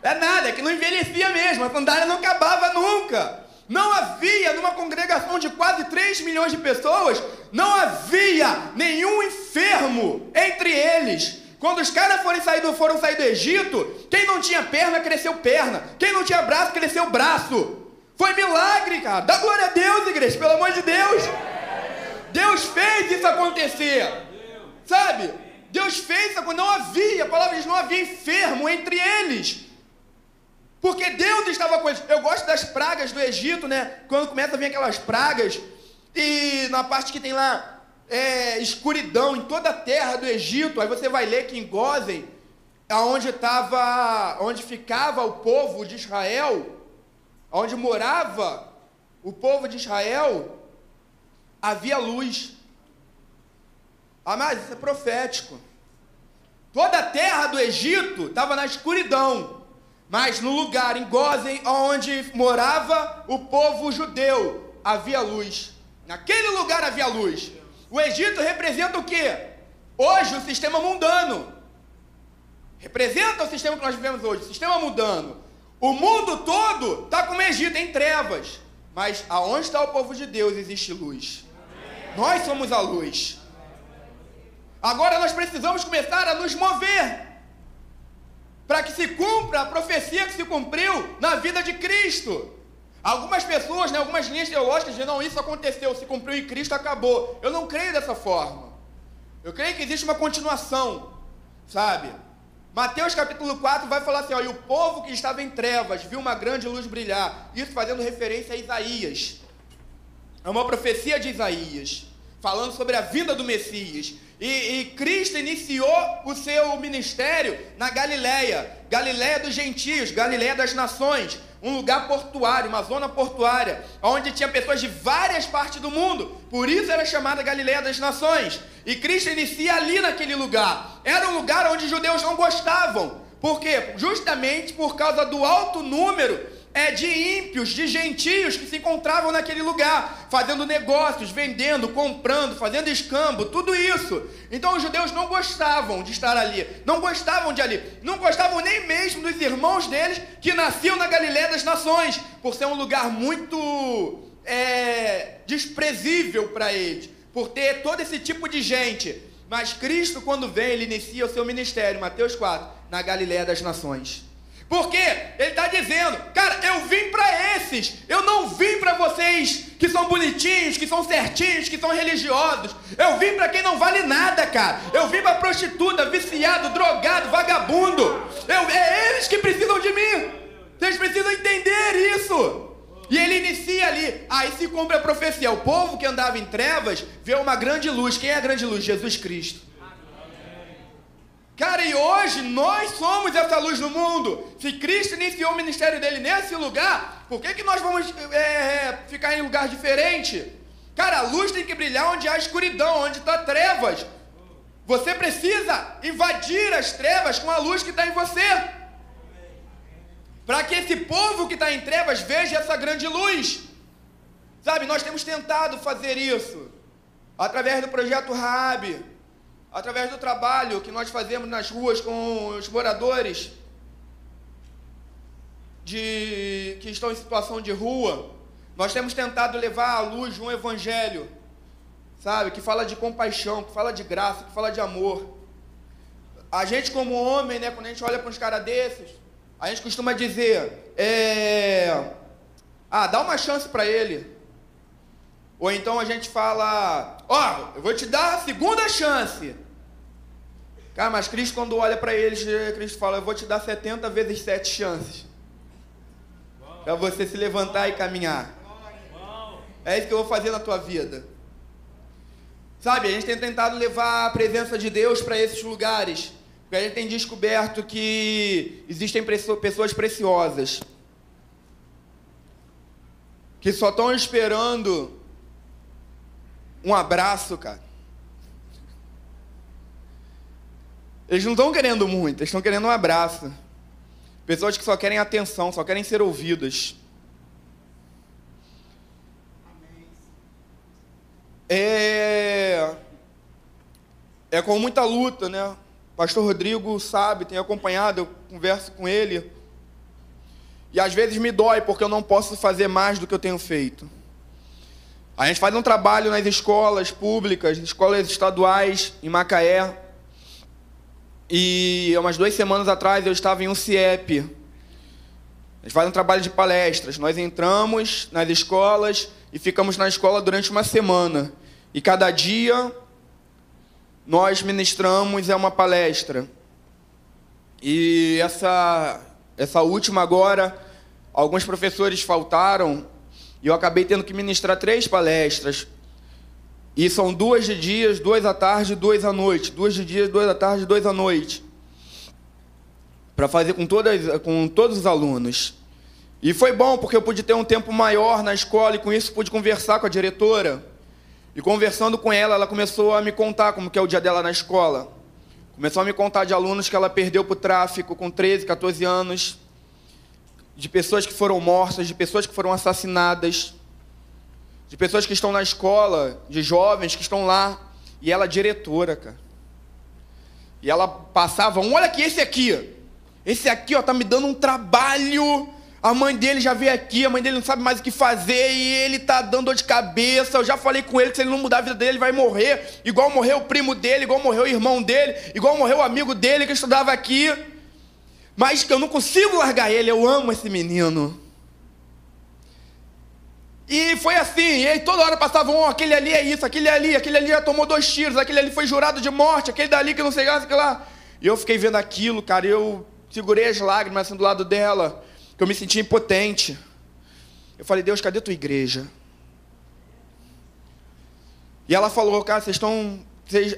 É nada, é que não envelhecia mesmo, a sandália não acabava nunca. Não havia, numa congregação de quase 3 milhões de pessoas, não havia nenhum enfermo entre eles. Quando os caras foram sair do Egito, quem não tinha perna, cresceu perna. Quem não tinha braço, cresceu braço. Foi milagre, cara. Dá glória a Deus, igreja, pelo amor de Deus. Deus fez isso acontecer. Sabe? Deus fez isso, não havia, a palavra diz, não havia enfermo entre eles. Porque Deus estava com eles. Eu gosto das pragas do Egito, quando começa a vir aquelas pragas, e na parte que tem lá escuridão em toda a terra do Egito, aí você vai ler que em Gósen, onde ficava o povo de Israel, onde morava o povo de Israel, havia luz. Mas isso é profético. Toda a terra do Egito estava na escuridão. Mas no lugar, em Gósen, onde morava o povo judeu, havia luz. Naquele lugar havia luz. O Egito representa o quê? Hoje, o sistema mundano. Representa o sistema que nós vivemos hoje, o sistema mundano. O mundo todo está como o Egito, em trevas. Mas aonde está o povo de Deus, existe luz. Nós somos a luz. Agora nós precisamos começar a nos mover para que se cumpra a profecia que se cumpriu na vida de Cristo. Algumas pessoas, algumas linhas teológicas dizem, não, isso aconteceu, se cumpriu em Cristo, acabou. Eu não creio dessa forma. Eu creio que existe uma continuação, sabe? Mateus capítulo 4 vai falar assim, e o povo que estava em trevas viu uma grande luz brilhar. Isso fazendo referência a Isaías. É uma profecia de Isaías, falando sobre a vinda do Messias. E Cristo iniciou o seu ministério na Galileia, Galileia dos gentios, Galileia das nações, um lugar portuário, uma zona portuária, onde tinha pessoas de várias partes do mundo, por isso era chamada Galileia das nações. E Cristo inicia ali naquele lugar. Era um lugar onde os judeus não gostavam. Por quê? Justamente por causa do alto número de ímpios, de gentios que se encontravam naquele lugar, fazendo negócios, vendendo, comprando, fazendo escambo, tudo isso. Então os judeus não gostavam de estar ali, não gostavam de ali, não gostavam nem mesmo dos irmãos deles que nasciam na Galileia das nações, por ser um lugar muito desprezível para eles, por ter todo esse tipo de gente. Mas Cristo, quando vem, ele inicia o seu ministério, Mateus 4, na Galileia das nações. Porque ele está dizendo, cara, eu vim para esses, eu não vim para vocês que são bonitinhos, que são certinhos, que são religiosos. Eu vim para quem não vale nada, cara. Eu vim para prostituta, viciado, drogado, vagabundo. É eles que precisam de mim. Vocês precisam entender isso. E ele inicia ali, aí se cumpre a profecia. O povo que andava em trevas vê uma grande luz. Quem é a grande luz? Jesus Cristo. Cara, e hoje nós somos essa luz no mundo. Se Cristo iniciou o ministério dele nesse lugar, por que nós vamos ficar em lugar diferente? Cara, a luz tem que brilhar onde há escuridão, onde está trevas. Você precisa invadir as trevas com a luz que está em você. Para que esse povo que está em trevas veja essa grande luz. Sabe, nós temos tentado fazer isso. Através do projeto Raab. Através do trabalho que nós fazemos nas ruas com os moradores que estão em situação de rua, nós temos tentado levar à luz um evangelho, sabe, que fala de compaixão, que fala de graça, que fala de amor. A gente como homem, né, quando a gente olha para uns caras desses, a gente costuma dizer, dá uma chance para ele. Ou então a gente fala, eu vou te dar a segunda chance. Cara, mas Cristo, quando olha para eles, Cristo fala, eu vou te dar 70 vezes 7 chances. Para você se levantar e caminhar. É isso que eu vou fazer na tua vida. Sabe, a gente tem tentado levar a presença de Deus para esses lugares. Porque a gente tem descoberto que existem pessoas preciosas. Que só estão esperando um abraço, cara. Eles não estão querendo muito, eles estão querendo um abraço. Pessoas que só querem atenção, só querem ser ouvidas. É com muita luta, né? O pastor Rodrigo sabe, tem acompanhado, eu converso com ele. E às vezes me dói, porque eu não posso fazer mais do que eu tenho feito. A gente faz um trabalho nas escolas públicas, escolas estaduais, em Macaé. E umas 2 semanas atrás eu estava em um CIEP. A gente faz um trabalho de palestras. Nós entramos nas escolas e ficamos na escola durante uma semana. E cada dia nós ministramos uma palestra. E essa última agora, alguns professores faltaram. E eu acabei tendo que ministrar 3 palestras. E são 2 de dia, 2 à tarde e 2 à noite. 2 de dia, 2 à tarde e 2 à noite. Para fazer com todos os alunos. E foi bom, porque eu pude ter um tempo maior na escola. E com isso pude conversar com a diretora. E conversando com ela, ela começou a me contar como que é o dia dela na escola. Começou a me contar de alunos que ela perdeu para o tráfico com 13, 14 anos. De pessoas que foram mortas, de pessoas que foram assassinadas, de pessoas que estão na escola, de jovens que estão lá. E ela diretora, cara. E ela passava, olha aqui, esse aqui, ó, tá me dando um trabalho. A mãe dele já veio aqui, a mãe dele não sabe mais o que fazer, e ele tá dando dor de cabeça. Eu já falei com ele que se ele não mudar a vida dele, ele vai morrer. Igual morreu o primo dele, igual morreu o irmão dele, igual morreu o amigo dele que estudava aqui. Mas que eu não consigo largar ele, eu amo esse menino. E foi assim, e aí toda hora passavam, aquele ali é isso, aquele ali já tomou 2 tiros, aquele ali foi jurado de morte, aquele dali que não sei lá. E eu fiquei vendo aquilo, cara, e eu segurei as lágrimas assim do lado dela, que eu me sentia impotente. Eu falei, Deus, cadê a tua igreja? E ela falou, cara,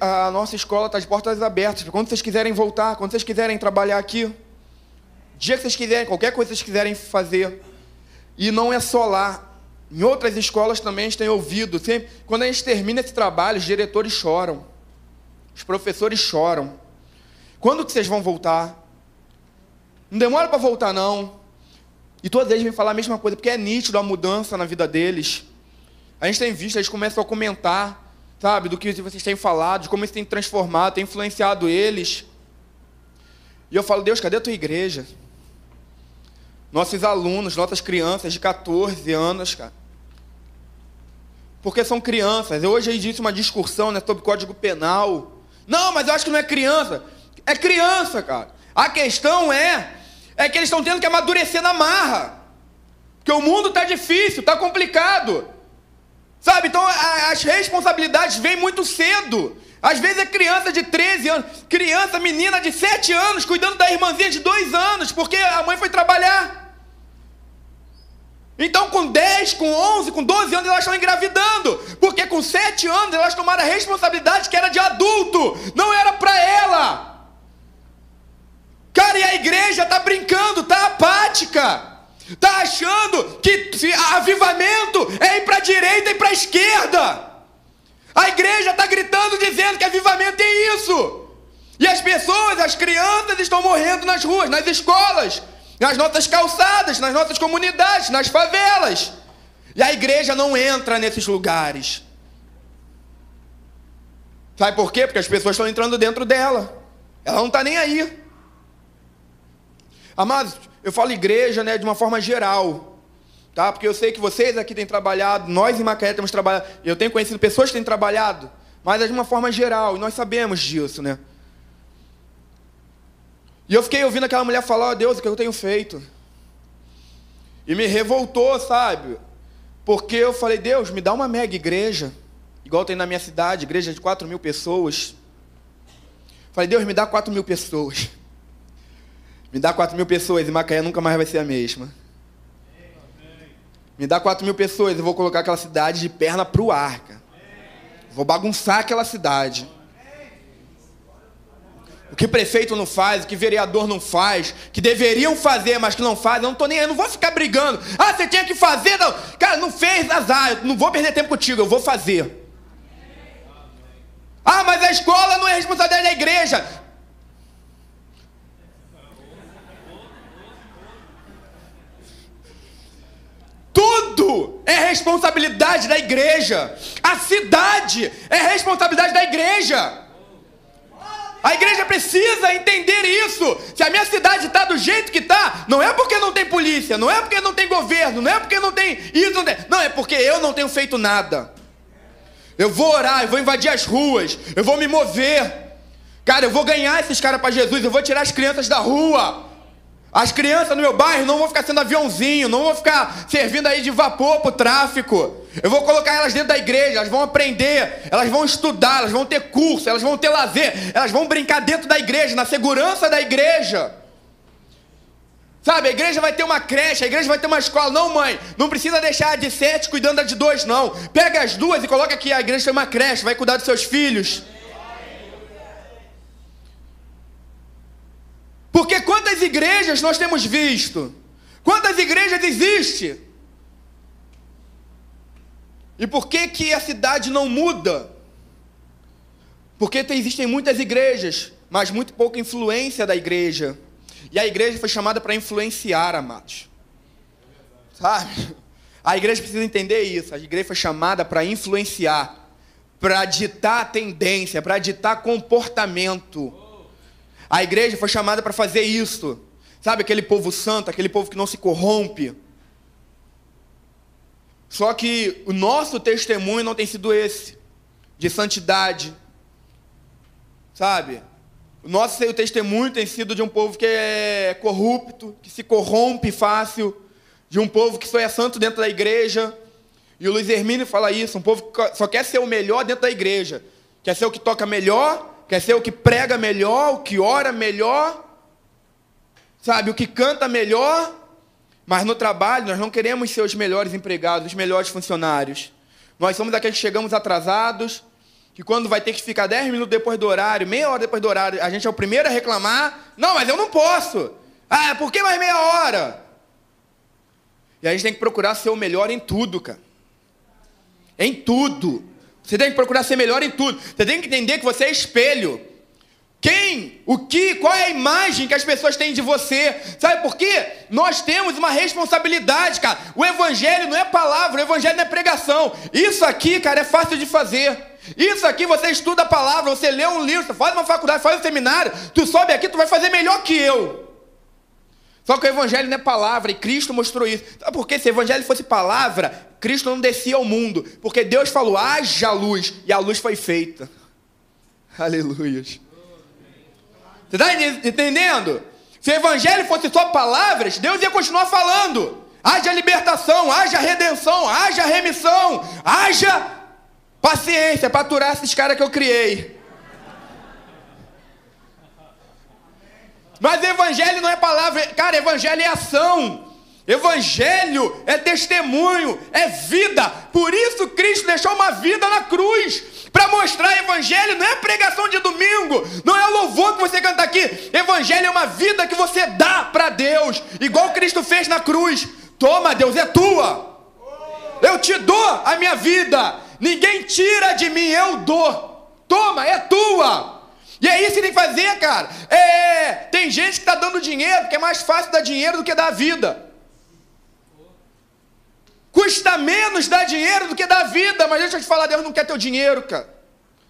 a nossa escola está de portas abertas, quando vocês quiserem voltar, quando vocês quiserem trabalhar aqui, dia que vocês quiserem, qualquer coisa que vocês quiserem fazer. E não é só lá. Em outras escolas também a gente tem ouvido. Sempre, quando a gente termina esse trabalho, os diretores choram. Os professores choram. Quando que vocês vão voltar? Não demora para voltar, não. E todos eles vêm falar a mesma coisa, porque é nítido a mudança na vida deles. A gente tem visto, eles começam a comentar, sabe, do que vocês têm falado, de como isso tem transformado, tem influenciado eles. E eu falo, Deus, cadê a tua igreja? Nossos alunos, nossas crianças de 14 anos, cara. Porque são crianças. Hoje existe uma discussão, né, sobre Código Penal. Não, mas eu acho que não é criança. É criança, cara. A questão é é que eles estão tendo que amadurecer na marra. Porque o mundo está difícil, está complicado. Sabe, então as responsabilidades vêm muito cedo. Às vezes é criança de 13 anos, criança, menina de 7 anos, cuidando da irmãzinha de 2 anos, porque a mãe foi trabalhar. Então com 10, com 11, com 12 anos elas estão engravidando, porque com 7 anos elas tomaram a responsabilidade que era de adulto, não era para ela. Cara, e a igreja está brincando, está apática, está achando que avivamento é ir para a direita e para a esquerda. A igreja está gritando, dizendo que avivamento é isso. E as pessoas, as crianças estão morrendo nas ruas, nas escolas, nas nossas calçadas, nas nossas comunidades, nas favelas. E a igreja não entra nesses lugares. Sabe por quê? Porque as pessoas estão entrando dentro dela. Ela não está nem aí. Amados, eu falo igreja, né, de uma forma geral. Tá? Porque eu sei que vocês aqui têm trabalhado, nós em Macaé temos trabalhado, eu tenho conhecido pessoas que têm trabalhado, mas é de uma forma geral, e nós sabemos disso, né? E eu fiquei ouvindo aquela mulher falar, ó Deus, o que eu tenho feito? E me revoltou, sabe? Porque eu falei, Deus, me dá uma mega igreja, igual tem na minha cidade, igreja de 4.000 pessoas. Falei, Deus, me dá 4.000 pessoas. Me dá 4.000 pessoas e Macaé nunca mais vai ser a mesma. Me dá 4.000 pessoas, eu vou colocar aquela cidade de perna pro ar, cara. Vou bagunçar aquela cidade. O que prefeito não faz, o que vereador não faz, que deveriam fazer, mas que não fazem, eu não tô nem aí, eu não vou ficar brigando. Ah, você tinha que fazer, não. Cara, não fez, azar, eu não vou perder tempo contigo, eu vou fazer. Ah, mas a escola não é responsabilidade da igreja. Tudo é responsabilidade da igreja. A cidade é responsabilidade da igreja. A igreja precisa entender isso. Se a minha cidade está do jeito que está, não é porque não tem polícia, não é porque não tem governo, não é porque não tem isso, não tem... Não, é porque eu não tenho feito nada. Eu vou orar, eu vou invadir as ruas, eu vou me mover. Cara, eu vou ganhar esses caras para Jesus, eu vou tirar as crianças da rua. As crianças no meu bairro não vão ficar sendo aviãozinho, não vão ficar servindo aí de vapor para o tráfico. Eu vou colocar elas dentro da igreja, elas vão aprender, elas vão estudar, elas vão ter curso, elas vão ter lazer, elas vão brincar dentro da igreja, na segurança da igreja. Sabe, a igreja vai ter uma creche, a igreja vai ter uma escola. Não, mãe, não precisa deixar a de 7 cuidando da de 2, não. Pega as duas e coloca aqui, a igreja tem uma creche, vai cuidar dos seus filhos. Porque quantas igrejas nós temos visto? Quantas igrejas existem? E por que que a cidade não muda? Porque existem muitas igrejas, mas muito pouca influência da igreja. E a igreja foi chamada para influenciar, amados. Sabe? A igreja precisa entender isso. A igreja foi chamada para influenciar, para ditar a tendência, para ditar comportamento. A igreja foi chamada para fazer isso. Sabe, aquele povo santo, aquele povo que não se corrompe. Só que o nosso testemunho não tem sido esse, de santidade. Sabe? O nosso testemunho tem sido de um povo que é corrupto, que se corrompe fácil, de um povo que só é santo dentro da igreja. E o Luiz Hermínio fala isso, um povo que só quer ser o melhor dentro da igreja. Quer ser o que toca melhor, quer ser o que prega melhor, o que ora melhor, sabe, o que canta melhor, mas no trabalho nós não queremos ser os melhores empregados, os melhores funcionários. Nós somos aqueles que chegamos atrasados, que quando vai ter que ficar 10 minutos depois do horário, meia hora depois do horário, a gente é o primeiro a reclamar. Não, mas eu não posso. Ah, por que mais meia hora? E a gente tem que procurar ser o melhor em tudo, cara. Em tudo. Você tem que procurar ser melhor em tudo. Você tem que entender que você é espelho. Quem, o que, qual é a imagem que as pessoas têm de você? Sabe por quê? Nós temos uma responsabilidade, cara. O evangelho não é palavra, o evangelho não é pregação. Isso aqui, cara, é fácil de fazer. Isso aqui, você estuda a palavra, você lê um livro, você faz uma faculdade, faz um seminário, tu sobe aqui, tu vai fazer melhor que eu. Só que o evangelho não é palavra, e Cristo mostrou isso. Sabe por quê? Se o evangelho fosse palavra, Cristo não descia ao mundo. Porque Deus falou, haja luz, e a luz foi feita. Aleluia. Você está entendendo? Se o evangelho fosse só palavras, Deus ia continuar falando. Haja libertação, haja redenção, haja remissão, haja paciência para aturar esses caras que eu criei. Mas evangelho não é palavra, cara, evangelho é ação. Evangelho é testemunho, é vida. Por isso Cristo deixou uma vida na cruz, para mostrar evangelho. Não é pregação de domingo, não é o louvor que você canta aqui. Evangelho é uma vida que você dá para Deus, igual Cristo fez na cruz. Toma, Deus, é tua. Eu te dou a minha vida. Ninguém tira de mim, eu dou. Toma, é tua. E é isso que tem que fazer, cara. Tem gente que está dando dinheiro, porque é mais fácil dar dinheiro do que dar a vida. Custa menos dar dinheiro do que dar vida. Mas deixa eu te falar, Deus não quer teu dinheiro, cara.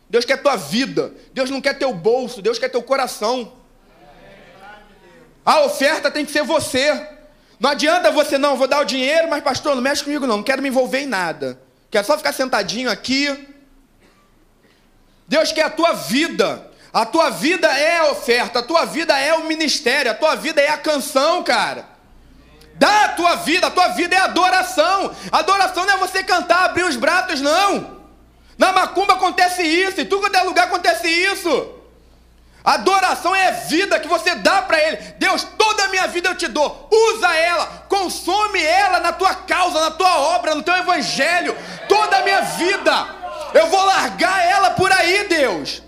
Deus quer tua vida. Deus não quer teu bolso. Deus quer teu coração. A oferta tem que ser você. Não adianta você, não, vou dar o dinheiro, mas pastor, não mexe comigo não quero me envolver em nada. Quero só ficar sentadinho aqui. Deus quer a tua vida. A tua vida é a oferta, a tua vida é o ministério, a tua vida é a canção, cara. Dá a tua vida é adoração. Adoração não é você cantar, abrir os braços, não. Na macumba acontece isso, em tudo quanto é lugar acontece isso. Adoração é vida que você dá para Ele. Deus, toda a minha vida eu te dou. Usa ela, consome ela na tua causa, na tua obra, no teu evangelho. Toda a minha vida eu vou largar ela por aí, Deus.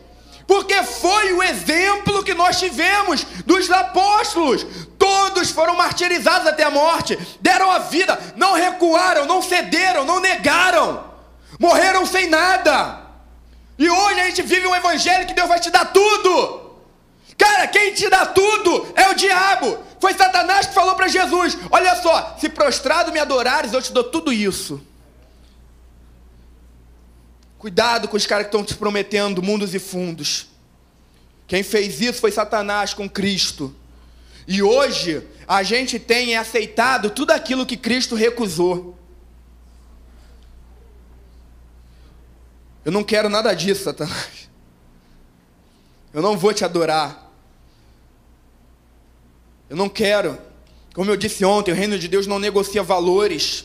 Porque foi o exemplo que nós tivemos dos apóstolos. Todos foram martirizados até a morte. Deram a vida, não recuaram, não cederam, não negaram. Morreram sem nada. E hoje a gente vive um evangelho que Deus vai te dar tudo. Cara, quem te dá tudo é o diabo. Foi Satanás que falou para Jesus: olha só, se prostrado me adorares, eu te dou tudo isso. Cuidado com os caras que estão te prometendo mundos e fundos. Quem fez isso foi Satanás com Cristo. E hoje a gente tem aceitado tudo aquilo que Cristo recusou. Eu não quero nada disso, Satanás. Eu não vou te adorar. Eu não quero. Como eu disse ontem, o reino de Deus não negocia valores.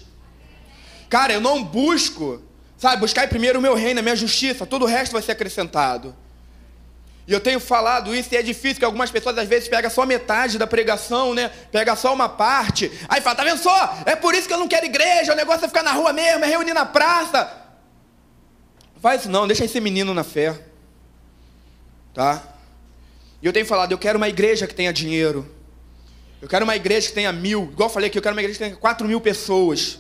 Cara, eu não busco, sabe, buscar primeiro o meu reino, a minha justiça. Todo o resto vai ser acrescentado. E eu tenho falado isso, e é difícil, que algumas pessoas às vezes pegam só metade da pregação, né? Pega só uma parte. Aí fala, tá vendo só? É por isso que eu não quero igreja, o negócio é ficar na rua mesmo, é reunir na praça. Não faz isso não, deixa esse menino na fé. Tá? E eu tenho falado, eu quero uma igreja que tenha dinheiro. Eu quero uma igreja que tenha 1000. Igual eu falei aqui, eu quero uma igreja que tenha 4.000 pessoas.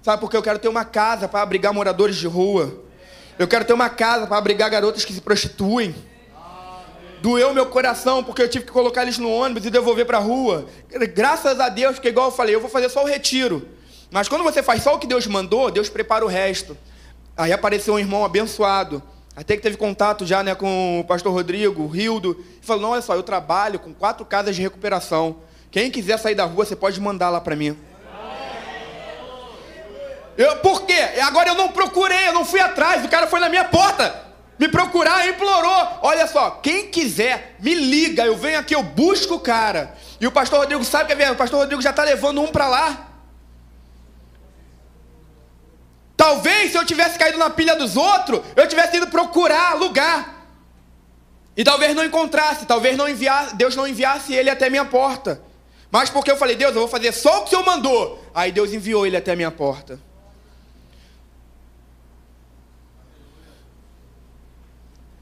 Sabe, porque eu quero ter uma casa para abrigar moradores de rua. Eu quero ter uma casa para abrigar garotas que se prostituem. Doeu meu coração, porque eu tive que colocar eles no ônibus e devolver para a rua. Graças a Deus, porque igual eu falei, eu vou fazer só o retiro. Mas quando você faz só o que Deus mandou, Deus prepara o resto. Aí apareceu um irmão abençoado. Até que teve contato já, né, com o pastor Rodrigo, o Rildo. E falou, não, olha só, eu trabalho com 4 casas de recuperação. Quem quiser sair da rua, você pode mandar lá para mim. Por quê? Agora eu não procurei, eu não fui atrás. O cara foi na minha porta me procurar, implorou. Olha só, quem quiser, me liga. Eu venho aqui, eu busco o cara. E o pastor Rodrigo sabe que é verdade. O pastor Rodrigo já está levando um para lá. Talvez se eu tivesse caído na pilha dos outros, eu tivesse ido procurar lugar. E talvez não encontrasse, talvez não enviasse, Deus não enviasse ele até a minha porta. Mas porque eu falei, Deus, eu vou fazer só o que o Senhor mandou. Aí Deus enviou ele até a minha porta.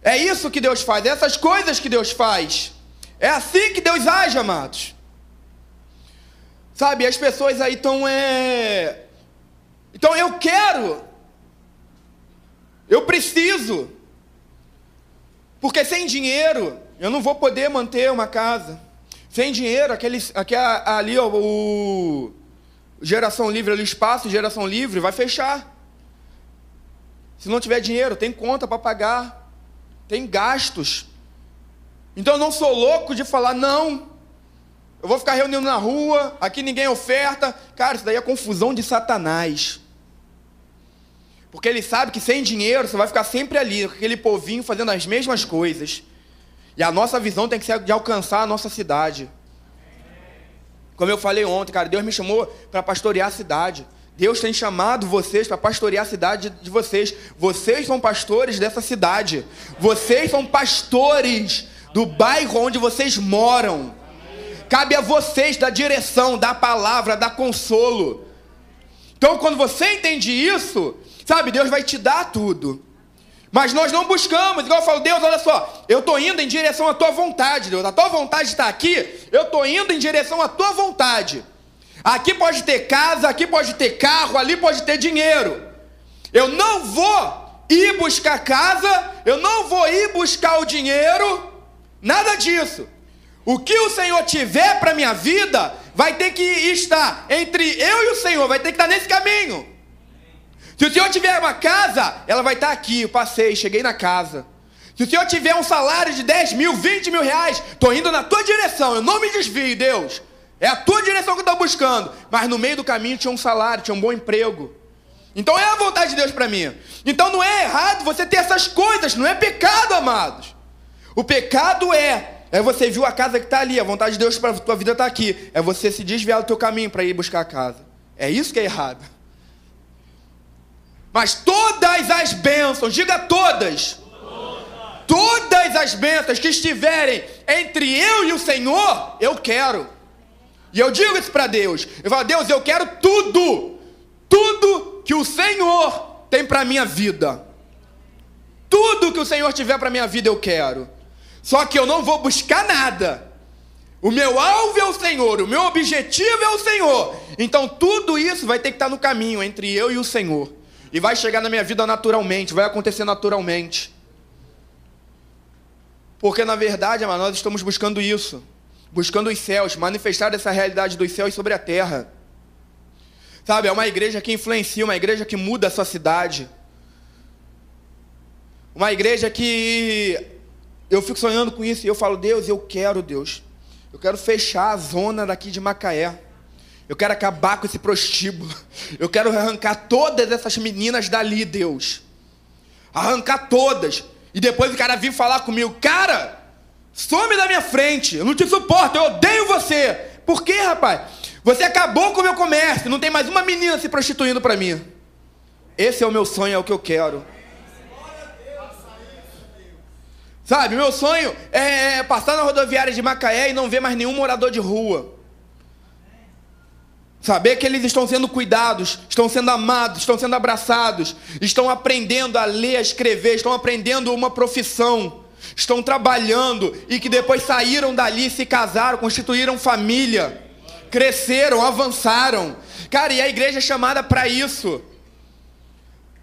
É isso que Deus faz, é essas coisas que Deus faz. É assim que Deus age, amados. Sabe, as pessoas aí estão... Então eu quero, eu preciso, porque sem dinheiro eu não vou poder manter uma casa. Sem dinheiro, ali ó, o Geração Livre, ali, o espaço Geração Livre vai fechar. Se não tiver dinheiro, tem conta para pagar, tem gastos. Então eu não sou louco de falar, não, eu vou ficar reunindo na rua, aqui ninguém oferta. Cara, isso daí é confusão de Satanás. Porque ele sabe que sem dinheiro você vai ficar sempre ali, com aquele povinho fazendo as mesmas coisas. E a nossa visão tem que ser de alcançar a nossa cidade. Como eu falei ontem, cara, Deus me chamou para pastorear a cidade. Deus tem chamado vocês para pastorear a cidade de vocês. Vocês são pastores dessa cidade. Vocês são pastores do bairro onde vocês moram. Cabe a vocês dar direção, dar palavra, dar consolo. Então, quando você entende isso, sabe, Deus vai te dar tudo. Mas nós não buscamos, igual eu falo, Deus, olha só, eu estou indo em direção à tua vontade, Deus. A tua vontade está aqui, eu estou indo em direção à tua vontade. Aqui pode ter casa, aqui pode ter carro, ali pode ter dinheiro. Eu não vou ir buscar casa, eu não vou ir buscar o dinheiro, nada disso. O que o Senhor tiver para a minha vida, vai ter que estar entre eu e o Senhor, vai ter que estar nesse caminho. Se o Senhor tiver uma casa, ela vai estar aqui, eu passei, cheguei na casa. Se o Senhor tiver um salário de 10 mil, 20 mil reais, estou indo na tua direção, eu não me desvio, Deus. É a tua direção que eu estou buscando. Mas no meio do caminho tinha um salário, tinha um bom emprego. Então é a vontade de Deus para mim. Então não é errado você ter essas coisas, não é pecado, amados. O pecado é você viu a casa que está ali, a vontade de Deus para a tua vida está aqui. É você se desviar do teu caminho para ir buscar a casa. É isso que é errado. Mas todas as bênçãos, diga todas. Todas as bênçãos que estiverem entre eu e o Senhor, eu quero. E eu digo isso para Deus. Eu falo, Deus, eu quero tudo. Tudo que o Senhor tem para a minha vida. Tudo que o Senhor tiver para a minha vida, eu quero. Só que eu não vou buscar nada. O meu alvo é o Senhor. O meu objetivo é o Senhor. Então tudo isso vai ter que estar no caminho entre eu e o Senhor. E vai chegar na minha vida naturalmente. Vai acontecer naturalmente. Porque na verdade, amado, nós estamos buscando isso. Buscando os céus, manifestar essa realidade dos céus sobre a terra. Sabe, é uma igreja que influencia, uma igreja que muda a sua cidade. Uma igreja que eu fico sonhando com isso e eu falo, Deus, eu quero fechar a zona daqui de Macaé. Eu quero acabar com esse prostíbulo. Eu quero arrancar todas essas meninas dali, Deus. Arrancar todas. E depois o cara vir falar comigo, cara, some da minha frente, eu não te suporto, eu odeio você. Por quê, rapaz? Você acabou com o meu comércio, não tem mais uma menina se prostituindo para mim. Esse é o meu sonho, é o que eu quero. Sabe, meu sonho é passar na rodoviária de Macaé e não ver mais nenhum morador de rua. Saber que eles estão sendo cuidados, estão sendo amados, estão sendo abraçados, estão aprendendo a ler, a escrever, estão aprendendo uma profissão, estão trabalhando e que depois saíram dali, se casaram, constituíram família, cresceram, avançaram. Cara, e a igreja é chamada para isso.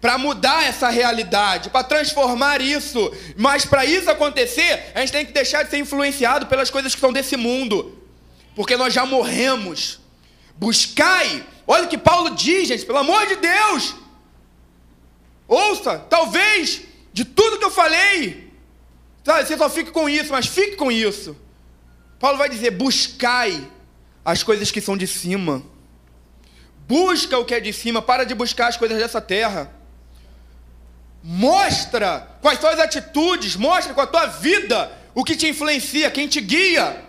Para mudar essa realidade, para transformar isso. Mas para isso acontecer, a gente tem que deixar de ser influenciado pelas coisas que são desse mundo. Porque nós já morremos. Buscai. Olha o que Paulo diz, gente, pelo amor de Deus. Ouça, talvez, de tudo que eu falei, sabe, você só fique com isso, mas fique com isso. Paulo vai dizer, buscai as coisas que são de cima. Busca o que é de cima, para de buscar as coisas dessa terra. Mostra quais são as atitudes, mostra com a tua vida o que te influencia, quem te guia.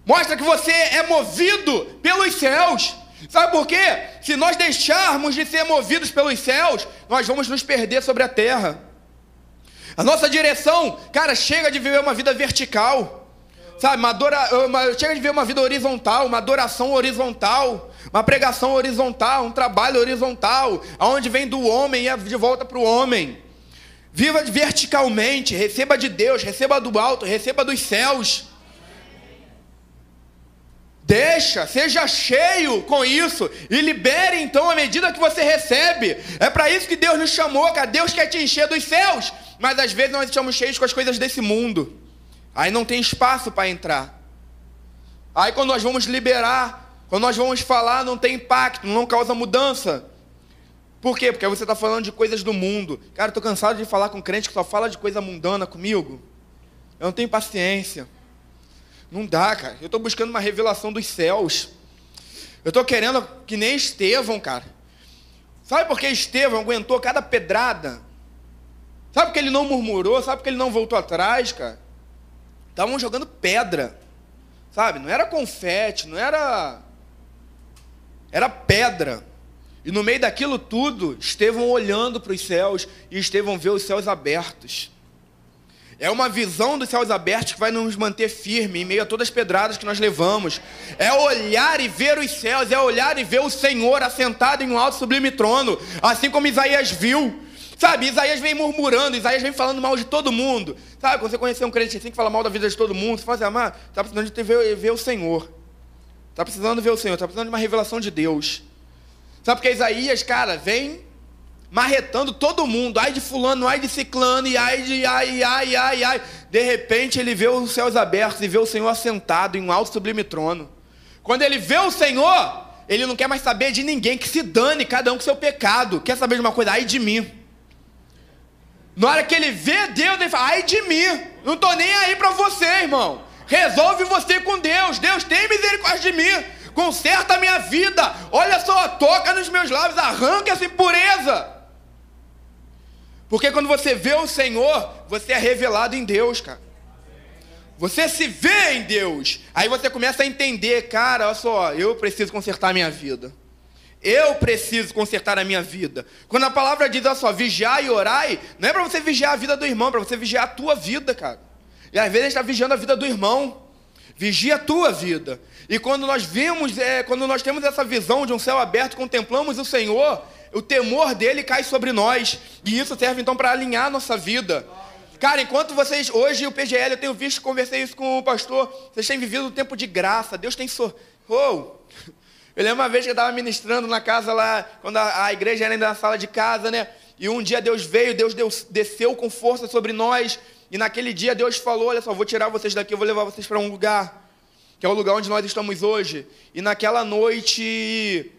Mostra que você é movido pelos céus. Sabe por quê? Se nós deixarmos de ser movidos pelos céus, nós vamos nos perder sobre a terra. A nossa direção, cara, chega de viver uma vida vertical. Sabe, chega de viver uma vida horizontal, uma adoração horizontal, uma pregação horizontal, um trabalho horizontal, aonde vem do homem e de volta para o homem. Viva verticalmente, receba de Deus, receba do alto, receba dos céus. Seja cheio com isso e libere então à medida que você recebe. É para isso que Deus nos chamou, cara. Deus quer te encher dos céus, mas às vezes nós estamos cheios com as coisas desse mundo. Aí não tem espaço para entrar. Aí quando nós vamos liberar, quando nós vamos falar, não tem impacto, não causa mudança. Por quê? Porque você está falando de coisas do mundo. Cara, eu estou cansado de falar com crente que só fala de coisa mundana comigo. Eu não tenho paciência. Não dá, cara. Eu estou buscando uma revelação dos céus. Eu estou querendo que nem Estevão, cara. Sabe por que Estevão aguentou cada pedrada? Sabe por que ele não murmurou? Sabe por que ele não voltou atrás, cara? Estavam jogando pedra. Sabe? Não era confete, não era... Era pedra. E no meio daquilo tudo, Estevão olhando para os céus, e Estevão vê os céus abertos. É uma visão dos céus abertos que vai nos manter firme em meio a todas as pedradas que nós levamos. É olhar e ver os céus, é olhar e ver o Senhor assentado em um alto e sublime trono, assim como Isaías viu. Sabe, Isaías vem murmurando, Isaías vem falando mal de todo mundo. Sabe, quando você conhecer um crente assim que fala mal da vida de todo mundo, você fala assim, mas está precisando de ver o Senhor. Está precisando ver o Senhor, está precisando de uma revelação de Deus. Sabe, porque Isaías, cara, vem marretando todo mundo, ai de fulano, ai de ciclano, e ai. De repente ele vê os céus abertos e vê o Senhor assentado em um alto e sublime trono. Quando ele vê o Senhor, ele não quer mais saber de ninguém, que se dane cada um com seu pecado. Quer saber de uma coisa? Ai de mim. Na hora que ele vê Deus, ele fala, ai de mim, não estou nem aí para você, irmão. Resolve você com Deus, Deus tem misericórdia de mim, conserta a minha vida, olha só, toca nos meus lábios, arranca essa impureza. Porque quando você vê o Senhor, você é revelado em Deus, cara. Você se vê em Deus. Aí você começa a entender, cara, olha só, eu preciso consertar a minha vida. Eu preciso consertar a minha vida. Quando a palavra diz, olha só, vigiai e orai, não é para você vigiar a vida do irmão, é para você vigiar a tua vida, cara. E às vezes a gente está vigiando a vida do irmão. Vigia a tua vida. E quando nós quando nós temos essa visão de um céu aberto, contemplamos o Senhor, o temor dele cai sobre nós. E isso serve então para alinhar a nossa vida. Cara, enquanto vocês, hoje o PGL, eu tenho visto, conversei isso com o pastor, vocês têm vivido um tempo de graça, Deus tem Eu lembro uma vez que eu estava ministrando na casa lá, quando a igreja era ainda na sala de casa, né? E um dia Deus veio, desceu com força sobre nós, e naquele dia Deus falou, olha só, vou tirar vocês daqui, eu vou levar vocês para um lugar, que é o lugar onde nós estamos hoje. E naquela noite,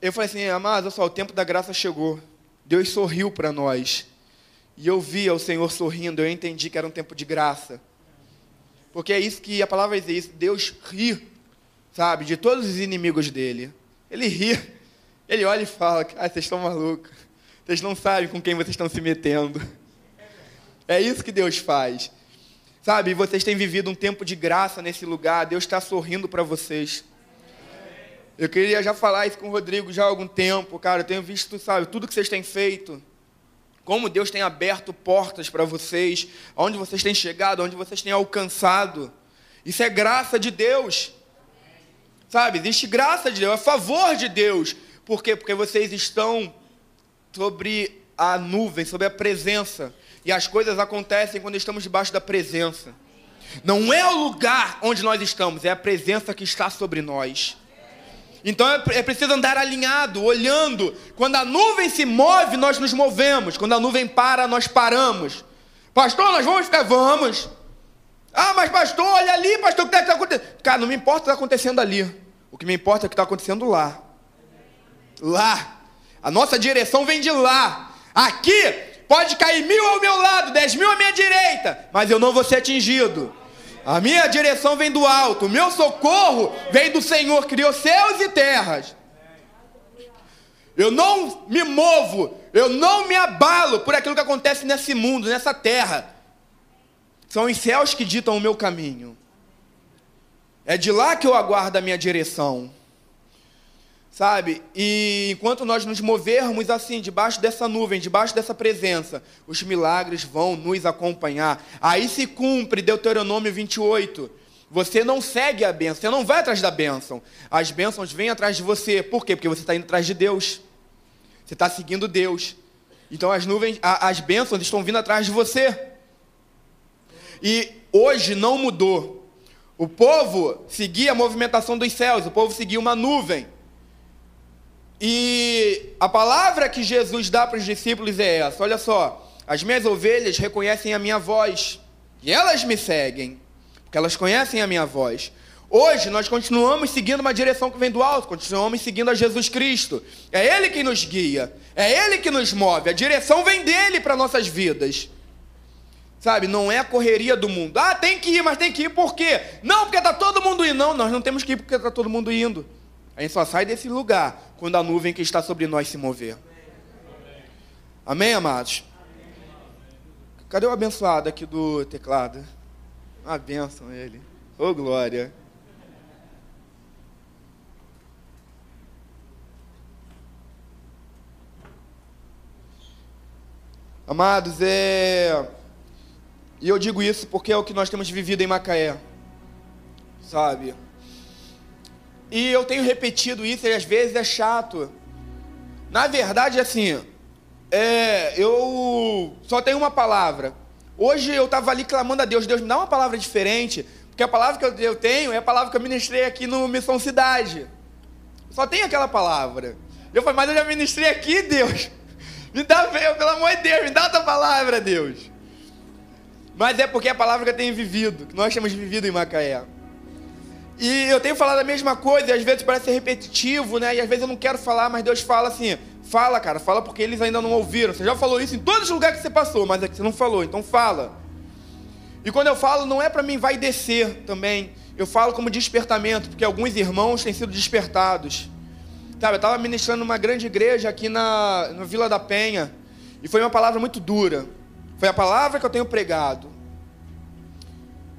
eu falei assim, amados, olha só, o tempo da graça chegou. Deus sorriu para nós. E eu via o Senhor sorrindo, eu entendi que era um tempo de graça. Porque é isso que a palavra diz, isso, Deus ri, sabe, de todos os inimigos dele. Ele ri, ele olha e fala, vocês estão malucos, vocês não sabem com quem vocês estão se metendo. É isso que Deus faz. Sabe, vocês têm vivido um tempo de graça nesse lugar, Deus está sorrindo para vocês. Eu queria já falar isso com o Rodrigo já há algum tempo, cara, eu tenho visto, sabe, tudo que vocês têm feito, como Deus tem aberto portas para vocês, aonde vocês têm chegado, aonde vocês têm alcançado. Isso é graça de Deus. Sabe, existe graça de Deus, é favor de Deus. Por quê? Porque vocês estão sobre a nuvem, sobre a presença. E as coisas acontecem quando estamos debaixo da presença. Não é o lugar onde nós estamos, é a presença que está sobre nós. Então é preciso andar alinhado, olhando. Quando a nuvem se move, nós nos movemos. Quando a nuvem para, nós paramos. Pastor, nós vamos ficar? Vamos. Ah, mas pastor, olha ali, pastor, o que está acontecendo? Cara, não me importa o que está acontecendo ali. O que me importa é o que está acontecendo lá. Lá. A nossa direção vem de lá. Aqui, pode cair 1000 ao meu lado, 10.000 à minha direita, mas eu não vou ser atingido. A minha direção vem do alto, o meu socorro vem do Senhor, que criou céus e terras. Eu não me movo, eu não me abalo por aquilo que acontece nesse mundo, nessa terra. São os céus que ditam o meu caminho. É de lá que eu aguardo a minha direção. Sabe? E enquanto nós nos movermos assim, debaixo dessa nuvem, debaixo dessa presença, os milagres vão nos acompanhar. Aí se cumpre Deuteronômio 28. Você não segue a bênção, você não vai atrás da bênção. As bênçãos vêm atrás de você. Por quê? Porque você está indo atrás de Deus. Você está seguindo Deus. Então as nuvens, as bênçãos estão vindo atrás de você. E hoje não mudou. O povo seguia a movimentação dos céus, o povo seguia uma nuvem. E a palavra que Jesus dá para os discípulos é essa, olha só, as minhas ovelhas reconhecem a minha voz, e elas me seguem, porque elas conhecem a minha voz. Hoje nós continuamos seguindo uma direção que vem do alto, continuamos seguindo a Jesus Cristo, é Ele que nos guia, é Ele que nos move, a direção vem dEle para nossas vidas. Sabe, não é a correria do mundo, tem que ir, mas tem que ir por quê? Não, porque está todo mundo indo, não, nós não temos que ir porque está todo mundo indo. A gente só sai desse lugar quando a nuvem que está sobre nós se mover. Amém, amados? Cadê o abençoado aqui do teclado? Uma bênção ele. Ô, glória. Amados, e eu digo isso porque é o que nós temos vivido em Macaé, sabe? E eu tenho repetido isso e às vezes é chato. Na verdade, assim, eu só tenho uma palavra. Hoje eu estava ali clamando a Deus, Deus me dá uma palavra diferente, porque a palavra que eu tenho é a palavra que eu ministrei aqui no Missão Cidade. Só tem aquela palavra. Eu falei, mas eu já ministrei aqui, Deus. Me dá, pelo amor de Deus, me dá outra palavra, Deus. Mas é porque é a palavra que eu tenho vivido, que nós temos vivido em Macaé. E eu tenho falado a mesma coisa, e às vezes parece ser repetitivo, né? E às vezes eu não quero falar, mas Deus fala assim, fala, cara, fala porque eles ainda não ouviram. Você já falou isso em todos os lugares que você passou, mas aqui você não falou, então fala. E quando eu falo, não é para mim vai descer também. Eu falo como despertamento, porque alguns irmãos têm sido despertados. Sabe, eu estava ministrando numa grande igreja aqui na Vila da Penha, e foi uma palavra muito dura. Foi a palavra que eu tenho pregado.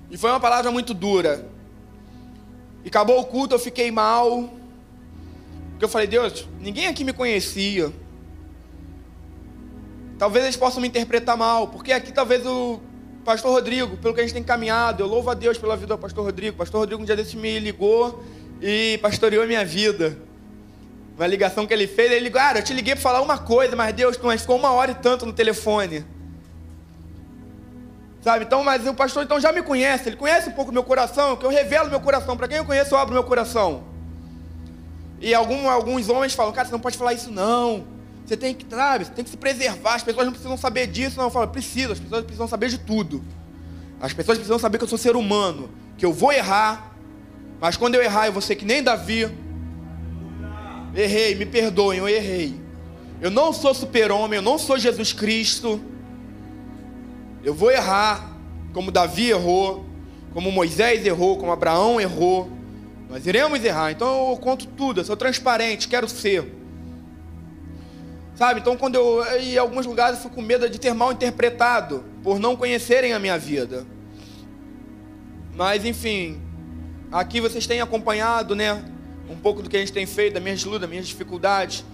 E foi uma palavra muito dura. E acabou o culto, eu fiquei mal. Porque eu falei, Deus, ninguém aqui me conhecia. Talvez eles possam me interpretar mal, porque aqui talvez o pastor Rodrigo, pelo que a gente tem caminhado, eu louvo a Deus pela vida do pastor Rodrigo. O pastor Rodrigo um dia desses me ligou e pastoreou a minha vida. Uma ligação que ele fez, ele ligou, eu te liguei para falar uma coisa, mas Deus, mas ficou 1 hora e tanto no telefone. Sabe, então, mas o pastor então já me conhece, ele conhece um pouco do meu coração, que eu revelo meu coração, para quem eu conheço eu abro meu coração. E alguns homens falam, cara, você não pode falar isso não, você tem que, sabe, você tem que se preservar, as pessoas não precisam saber disso, não, eu falo, as pessoas precisam saber de tudo. As pessoas precisam saber que eu sou ser humano, que eu vou errar, mas quando eu errar eu vou ser que nem Davi. Errei, me perdoem, eu errei. Eu não sou super-homem, eu não sou Jesus Cristo. Eu vou errar, como Davi errou, como Moisés errou, como Abraão errou. Nós iremos errar, então eu conto tudo, eu sou transparente, quero ser. Sabe, então quando eu em alguns lugares eu fico com medo de ter mal interpretado, por não conhecerem a minha vida. Mas enfim, aqui vocês têm acompanhado, né? Um pouco do que a gente tem feito, das minhas lutas, das minhas dificuldades.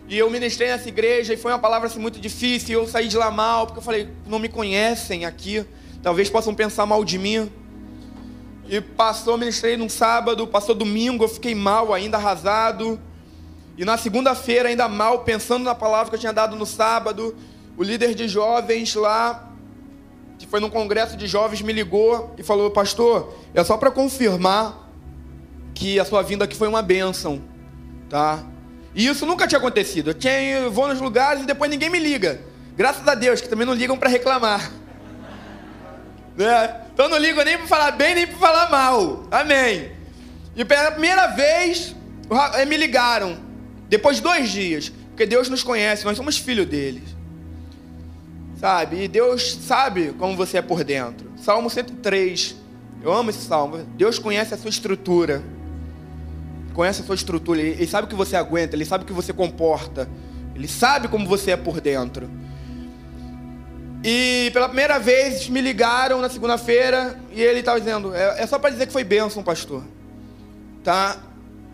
E eu ministrei nessa igreja e foi uma palavra assim, muito difícil. E eu saí de lá mal, porque eu falei, não me conhecem aqui, talvez possam pensar mal de mim. E passou, ministrei num sábado, passou domingo, eu fiquei mal ainda, arrasado. E na segunda-feira ainda mal, pensando na palavra que eu tinha dado no sábado, o líder de jovens lá, que foi num congresso de jovens, me ligou e falou, pastor, é só para confirmar que a sua vinda aqui foi uma bênção, tá? E isso nunca tinha acontecido. Eu vou nos lugares e depois ninguém me liga. Graças a Deus, que também não ligam para reclamar. Né? Então não ligam nem para falar bem, nem para falar mal. Amém. E pela primeira vez, me ligaram. Depois de 2 dias. Porque Deus nos conhece, nós somos filhos dele. Sabe? E Deus sabe como você é por dentro. Salmo 103. Eu amo esse salmo. Deus conhece a sua estrutura. Conhece a sua estrutura, Ele sabe o que você aguenta, Ele sabe o que você comporta, Ele sabe como você é por dentro. E pela primeira vez me ligaram na segunda-feira e ele estava dizendo, é só para dizer que foi bênção, pastor, tá?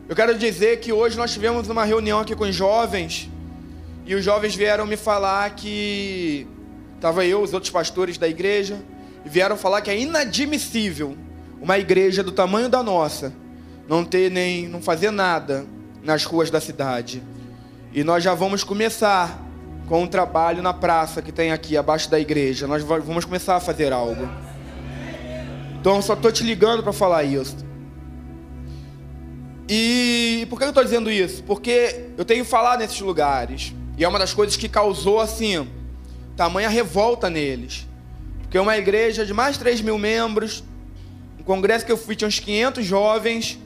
Eu quero dizer que hoje nós tivemos uma reunião aqui com os jovens e os jovens vieram me falar que estava eu, os outros pastores da igreja, e vieram falar que é inadmissível uma igreja do tamanho da nossa não fazer nada nas ruas da cidade. E nós já vamos começar com um trabalho na praça que tem aqui abaixo da igreja. Nós vamos começar a fazer algo. Então eu só estou te ligando para falar isso. E por que eu estou dizendo isso? Porque eu tenho falado nesses lugares, e é uma das coisas que causou assim tamanha revolta neles. Porque é uma igreja de mais de 3.000 membros, um congresso que eu fui tinha uns 500 jovens,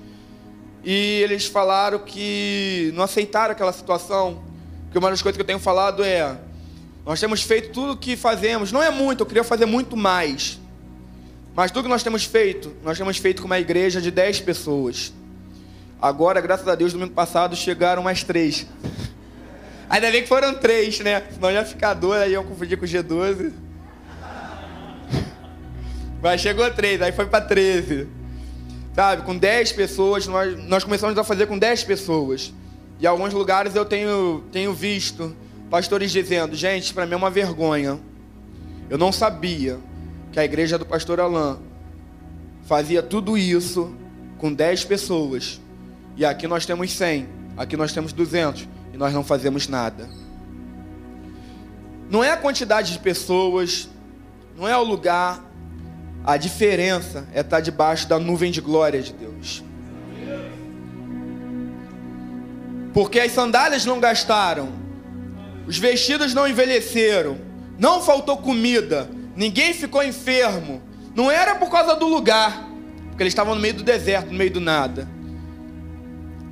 e eles falaram que não aceitaram aquela situação. Porque uma das coisas que eu tenho falado é, nós temos feito tudo o que fazemos, não é muito, eu queria fazer muito mais, mas tudo que nós temos feito com uma igreja de 10 pessoas. Agora, graças a Deus, domingo passado chegaram mais 3. Ainda bem que foram 3, né? Senão ia ficar 2, aí eu confundi com o G12. Mas chegou 3, aí foi para 13. Sabe, com 10 pessoas, nós começamos a fazer com 10 pessoas. E em alguns lugares eu tenho visto pastores dizendo, gente, para mim é uma vergonha Eu não sabia que a igreja do pastor Alain fazia tudo isso com 10 pessoas. E aqui nós temos 100, aqui nós temos 200 e nós não fazemos nada. Não é a quantidade de pessoas, não é o lugar. A diferença é estar debaixo da nuvem de glória de Deus. Porque as sandálias não gastaram, os vestidos não envelheceram, não faltou comida, ninguém ficou enfermo. Não era por causa do lugar, porque eles estavam no meio do deserto, no meio do nada.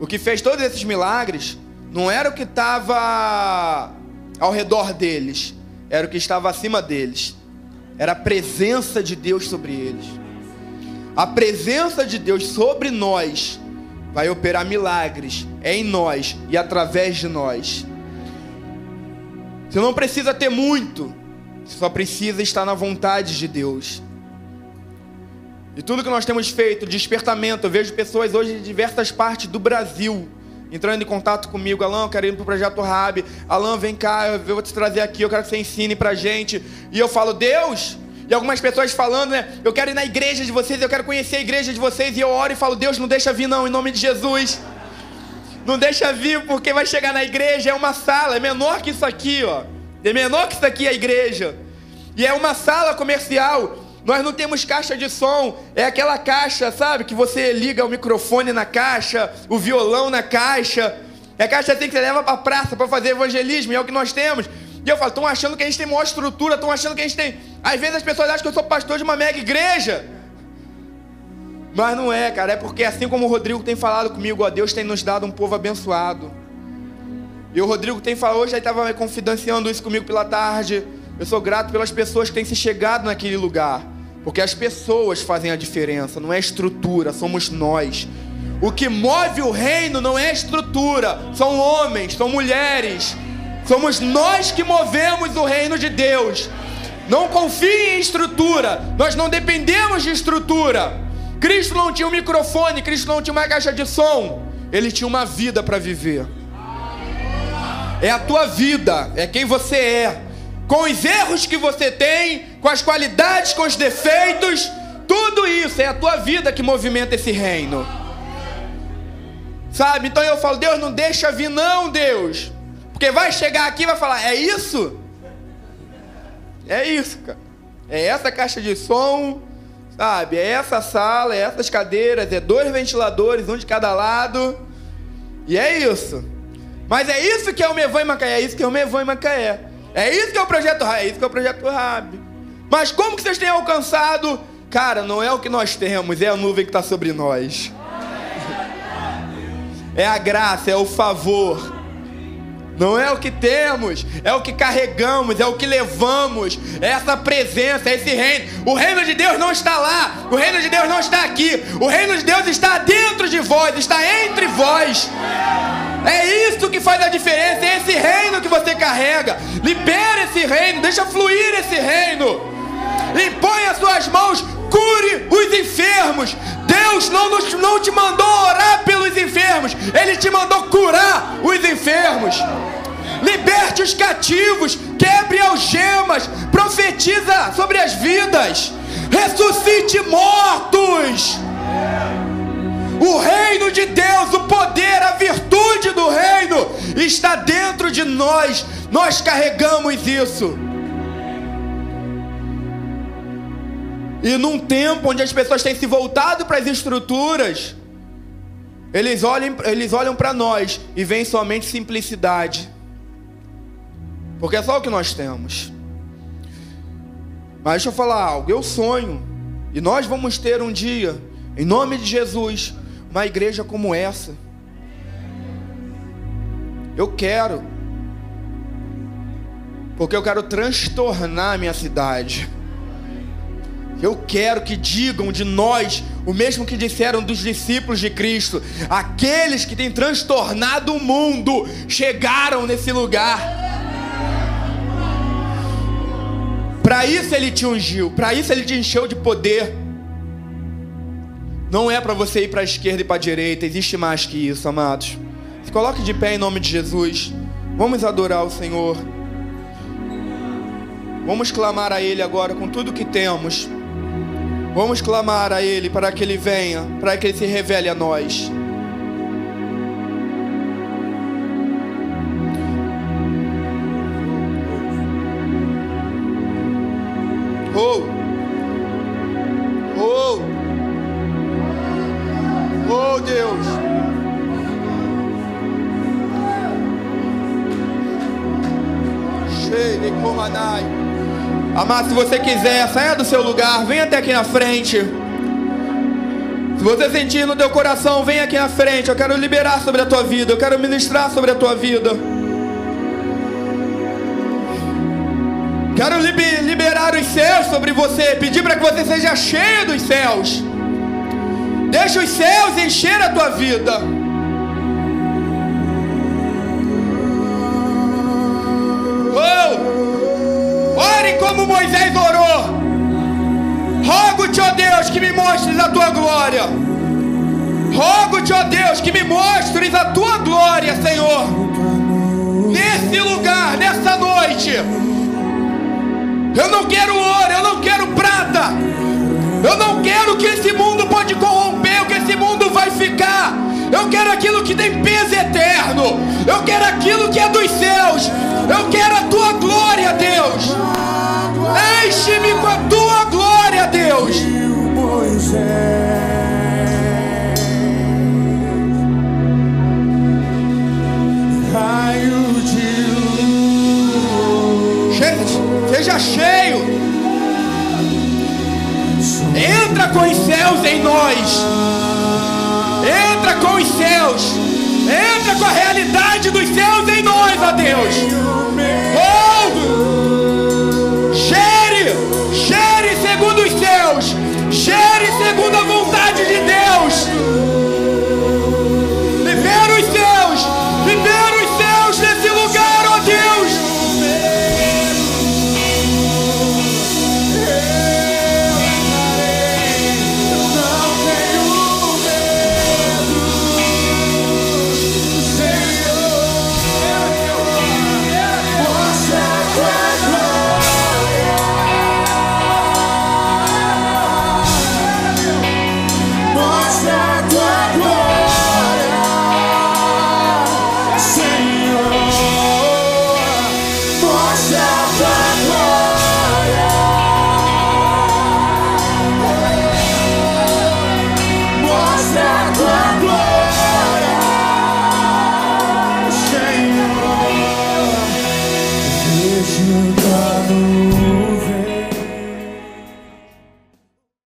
O que fez todos esses milagres não era o que estava ao redor deles, era o que estava acima deles. Era a presença de Deus sobre eles. A presença de Deus sobre nós vai operar milagres em nós e através de nós. Você não precisa ter muito, você só precisa estar na vontade de Deus. E tudo que nós temos feito, despertamento, eu vejo pessoas hoje de diversas partes do Brasil entrando em contato comigo. Alan, eu quero ir para o Projeto Rab. Alan, vem cá, eu vou te trazer aqui, eu quero que você ensine pra gente. E eu falo, Deus... E algumas pessoas falando, né? Eu quero ir na igreja de vocês, eu quero conhecer a igreja de vocês. E eu oro e falo, Deus, não deixa vir não, em nome de Jesus. Não deixa vir, porque vai chegar na igreja, é uma sala, é menor que isso aqui, ó. É menor que isso aqui a igreja. E é uma sala comercial. Nós não temos caixa de som. É aquela caixa, sabe? Que você liga o microfone na caixa, o violão na caixa. É a caixa assim que você leva pra praça pra fazer evangelismo, e é o que nós temos. E eu falo, estão achando que a gente tem maior estrutura, estão achando que a gente tem... Às vezes as pessoas acham que eu sou pastor de uma mega igreja. Mas não é, cara, é porque assim como o Rodrigo tem falado comigo, ó, Deus tem nos dado um povo abençoado. E o Rodrigo tem falado, hoje ele estava confidenciando isso comigo pela tarde. Eu sou grato pelas pessoas que têm se chegado naquele lugar. Porque as pessoas fazem a diferença, não é estrutura, somos nós. O que move o reino não é estrutura, são homens, são mulheres. Somos nós que movemos o reino de Deus. Não confie em estrutura. Nós não dependemos de estrutura. Cristo não tinha um microfone, Cristo não tinha uma caixa de som. Ele tinha uma vida para viver. É a tua vida, é quem você é. Com os erros que você tem, com as qualidades, com os defeitos, tudo isso é a tua vida que movimenta esse reino. Sabe? Então eu falo, Deus, não deixa vir não, Deus. Porque vai chegar aqui e vai falar, é isso? É isso, cara. É essa caixa de som, sabe? É essa sala, é essas cadeiras, é 2 ventiladores, um de cada lado. E é isso. Mas é isso que é o Mevã em Macaé, é isso que é o Mevã em Macaé. É isso que é o Projeto Rab, é isso que é o Projeto Rab. Mas como que vocês têm alcançado? Cara, não é o que nós temos, é a nuvem que está sobre nós. É a graça, é o favor. Não é o que temos, é o que carregamos, é o que levamos, é essa presença, é esse reino. O reino de Deus não está lá, o reino de Deus não está aqui, o reino de Deus está dentro de vós, está entre vós. É isso que faz a diferença, é esse reino que você carrega. Libera esse reino, deixa fluir esse reino. Impõe as suas mãos, cure os enfermos. Deus não te mandou orar pelos enfermos, Ele te mandou curar os enfermos. Liberte os cativos, quebre algemas, profetiza sobre as vidas, ressuscite mortos. O reino de Deus, o poder, a virtude do reino está dentro de nós. Nós carregamos isso. E num tempo onde as pessoas têm se voltado para as estruturas, eles olham para nós e veem somente simplicidade. Porque é só o que nós temos. Mas deixa eu falar algo, eu sonho, e nós vamos ter um dia, em nome de Jesus, uma igreja como essa. Eu quero. Porque eu quero transtornar a minha cidade. Eu quero que digam de nós o mesmo que disseram dos discípulos de Cristo. Aqueles que têm transtornado o mundo chegaram nesse lugar. Para isso Ele te ungiu, para isso Ele te encheu de poder. Não é para você ir para a esquerda e para a direita, existe mais que isso, amados. Se coloque de pé em nome de Jesus. Vamos adorar o Senhor. Vamos clamar a Ele agora com tudo que temos. Vamos clamar a Ele para que Ele venha, para que Ele se revele a nós. Oh! Oh! Oh, Deus! Amado, se você quiser, saia do seu lugar, venha até aqui na frente. Se você sentir no teu coração, venha aqui na frente. Eu quero liberar sobre a tua vida, eu quero ministrar sobre a tua vida. Quero liberar os céus sobre você, pedir para que você seja cheio dos céus. Deixa os céus encher a tua vida. Ore como Moisés orou. Rogo-te, ó Deus, que me mostres a tua glória. Rogo-te, ó Deus, que me mostres a tua glória, Senhor. Nesse lugar, nessa noite. Eu não quero ouro, eu não quero prata. Eu não quero o que esse mundo pode corromper, o que esse mundo vai ficar. Eu quero aquilo que tem peso eterno. Eu quero aquilo que é dos céus. Eu quero a tua glória, Deus. Enche-me com a tua glória, Deus. Seja cheio. Entra com os céus em nós. Entra com os céus. Entra com a realidade dos céus em nós, ó Deus. Oh! Cheire segundo os céus. Cheire segundo a vontade de Deus. Libera os céus. Libera os céus nesse lugar, ó Deus. Mostra a tua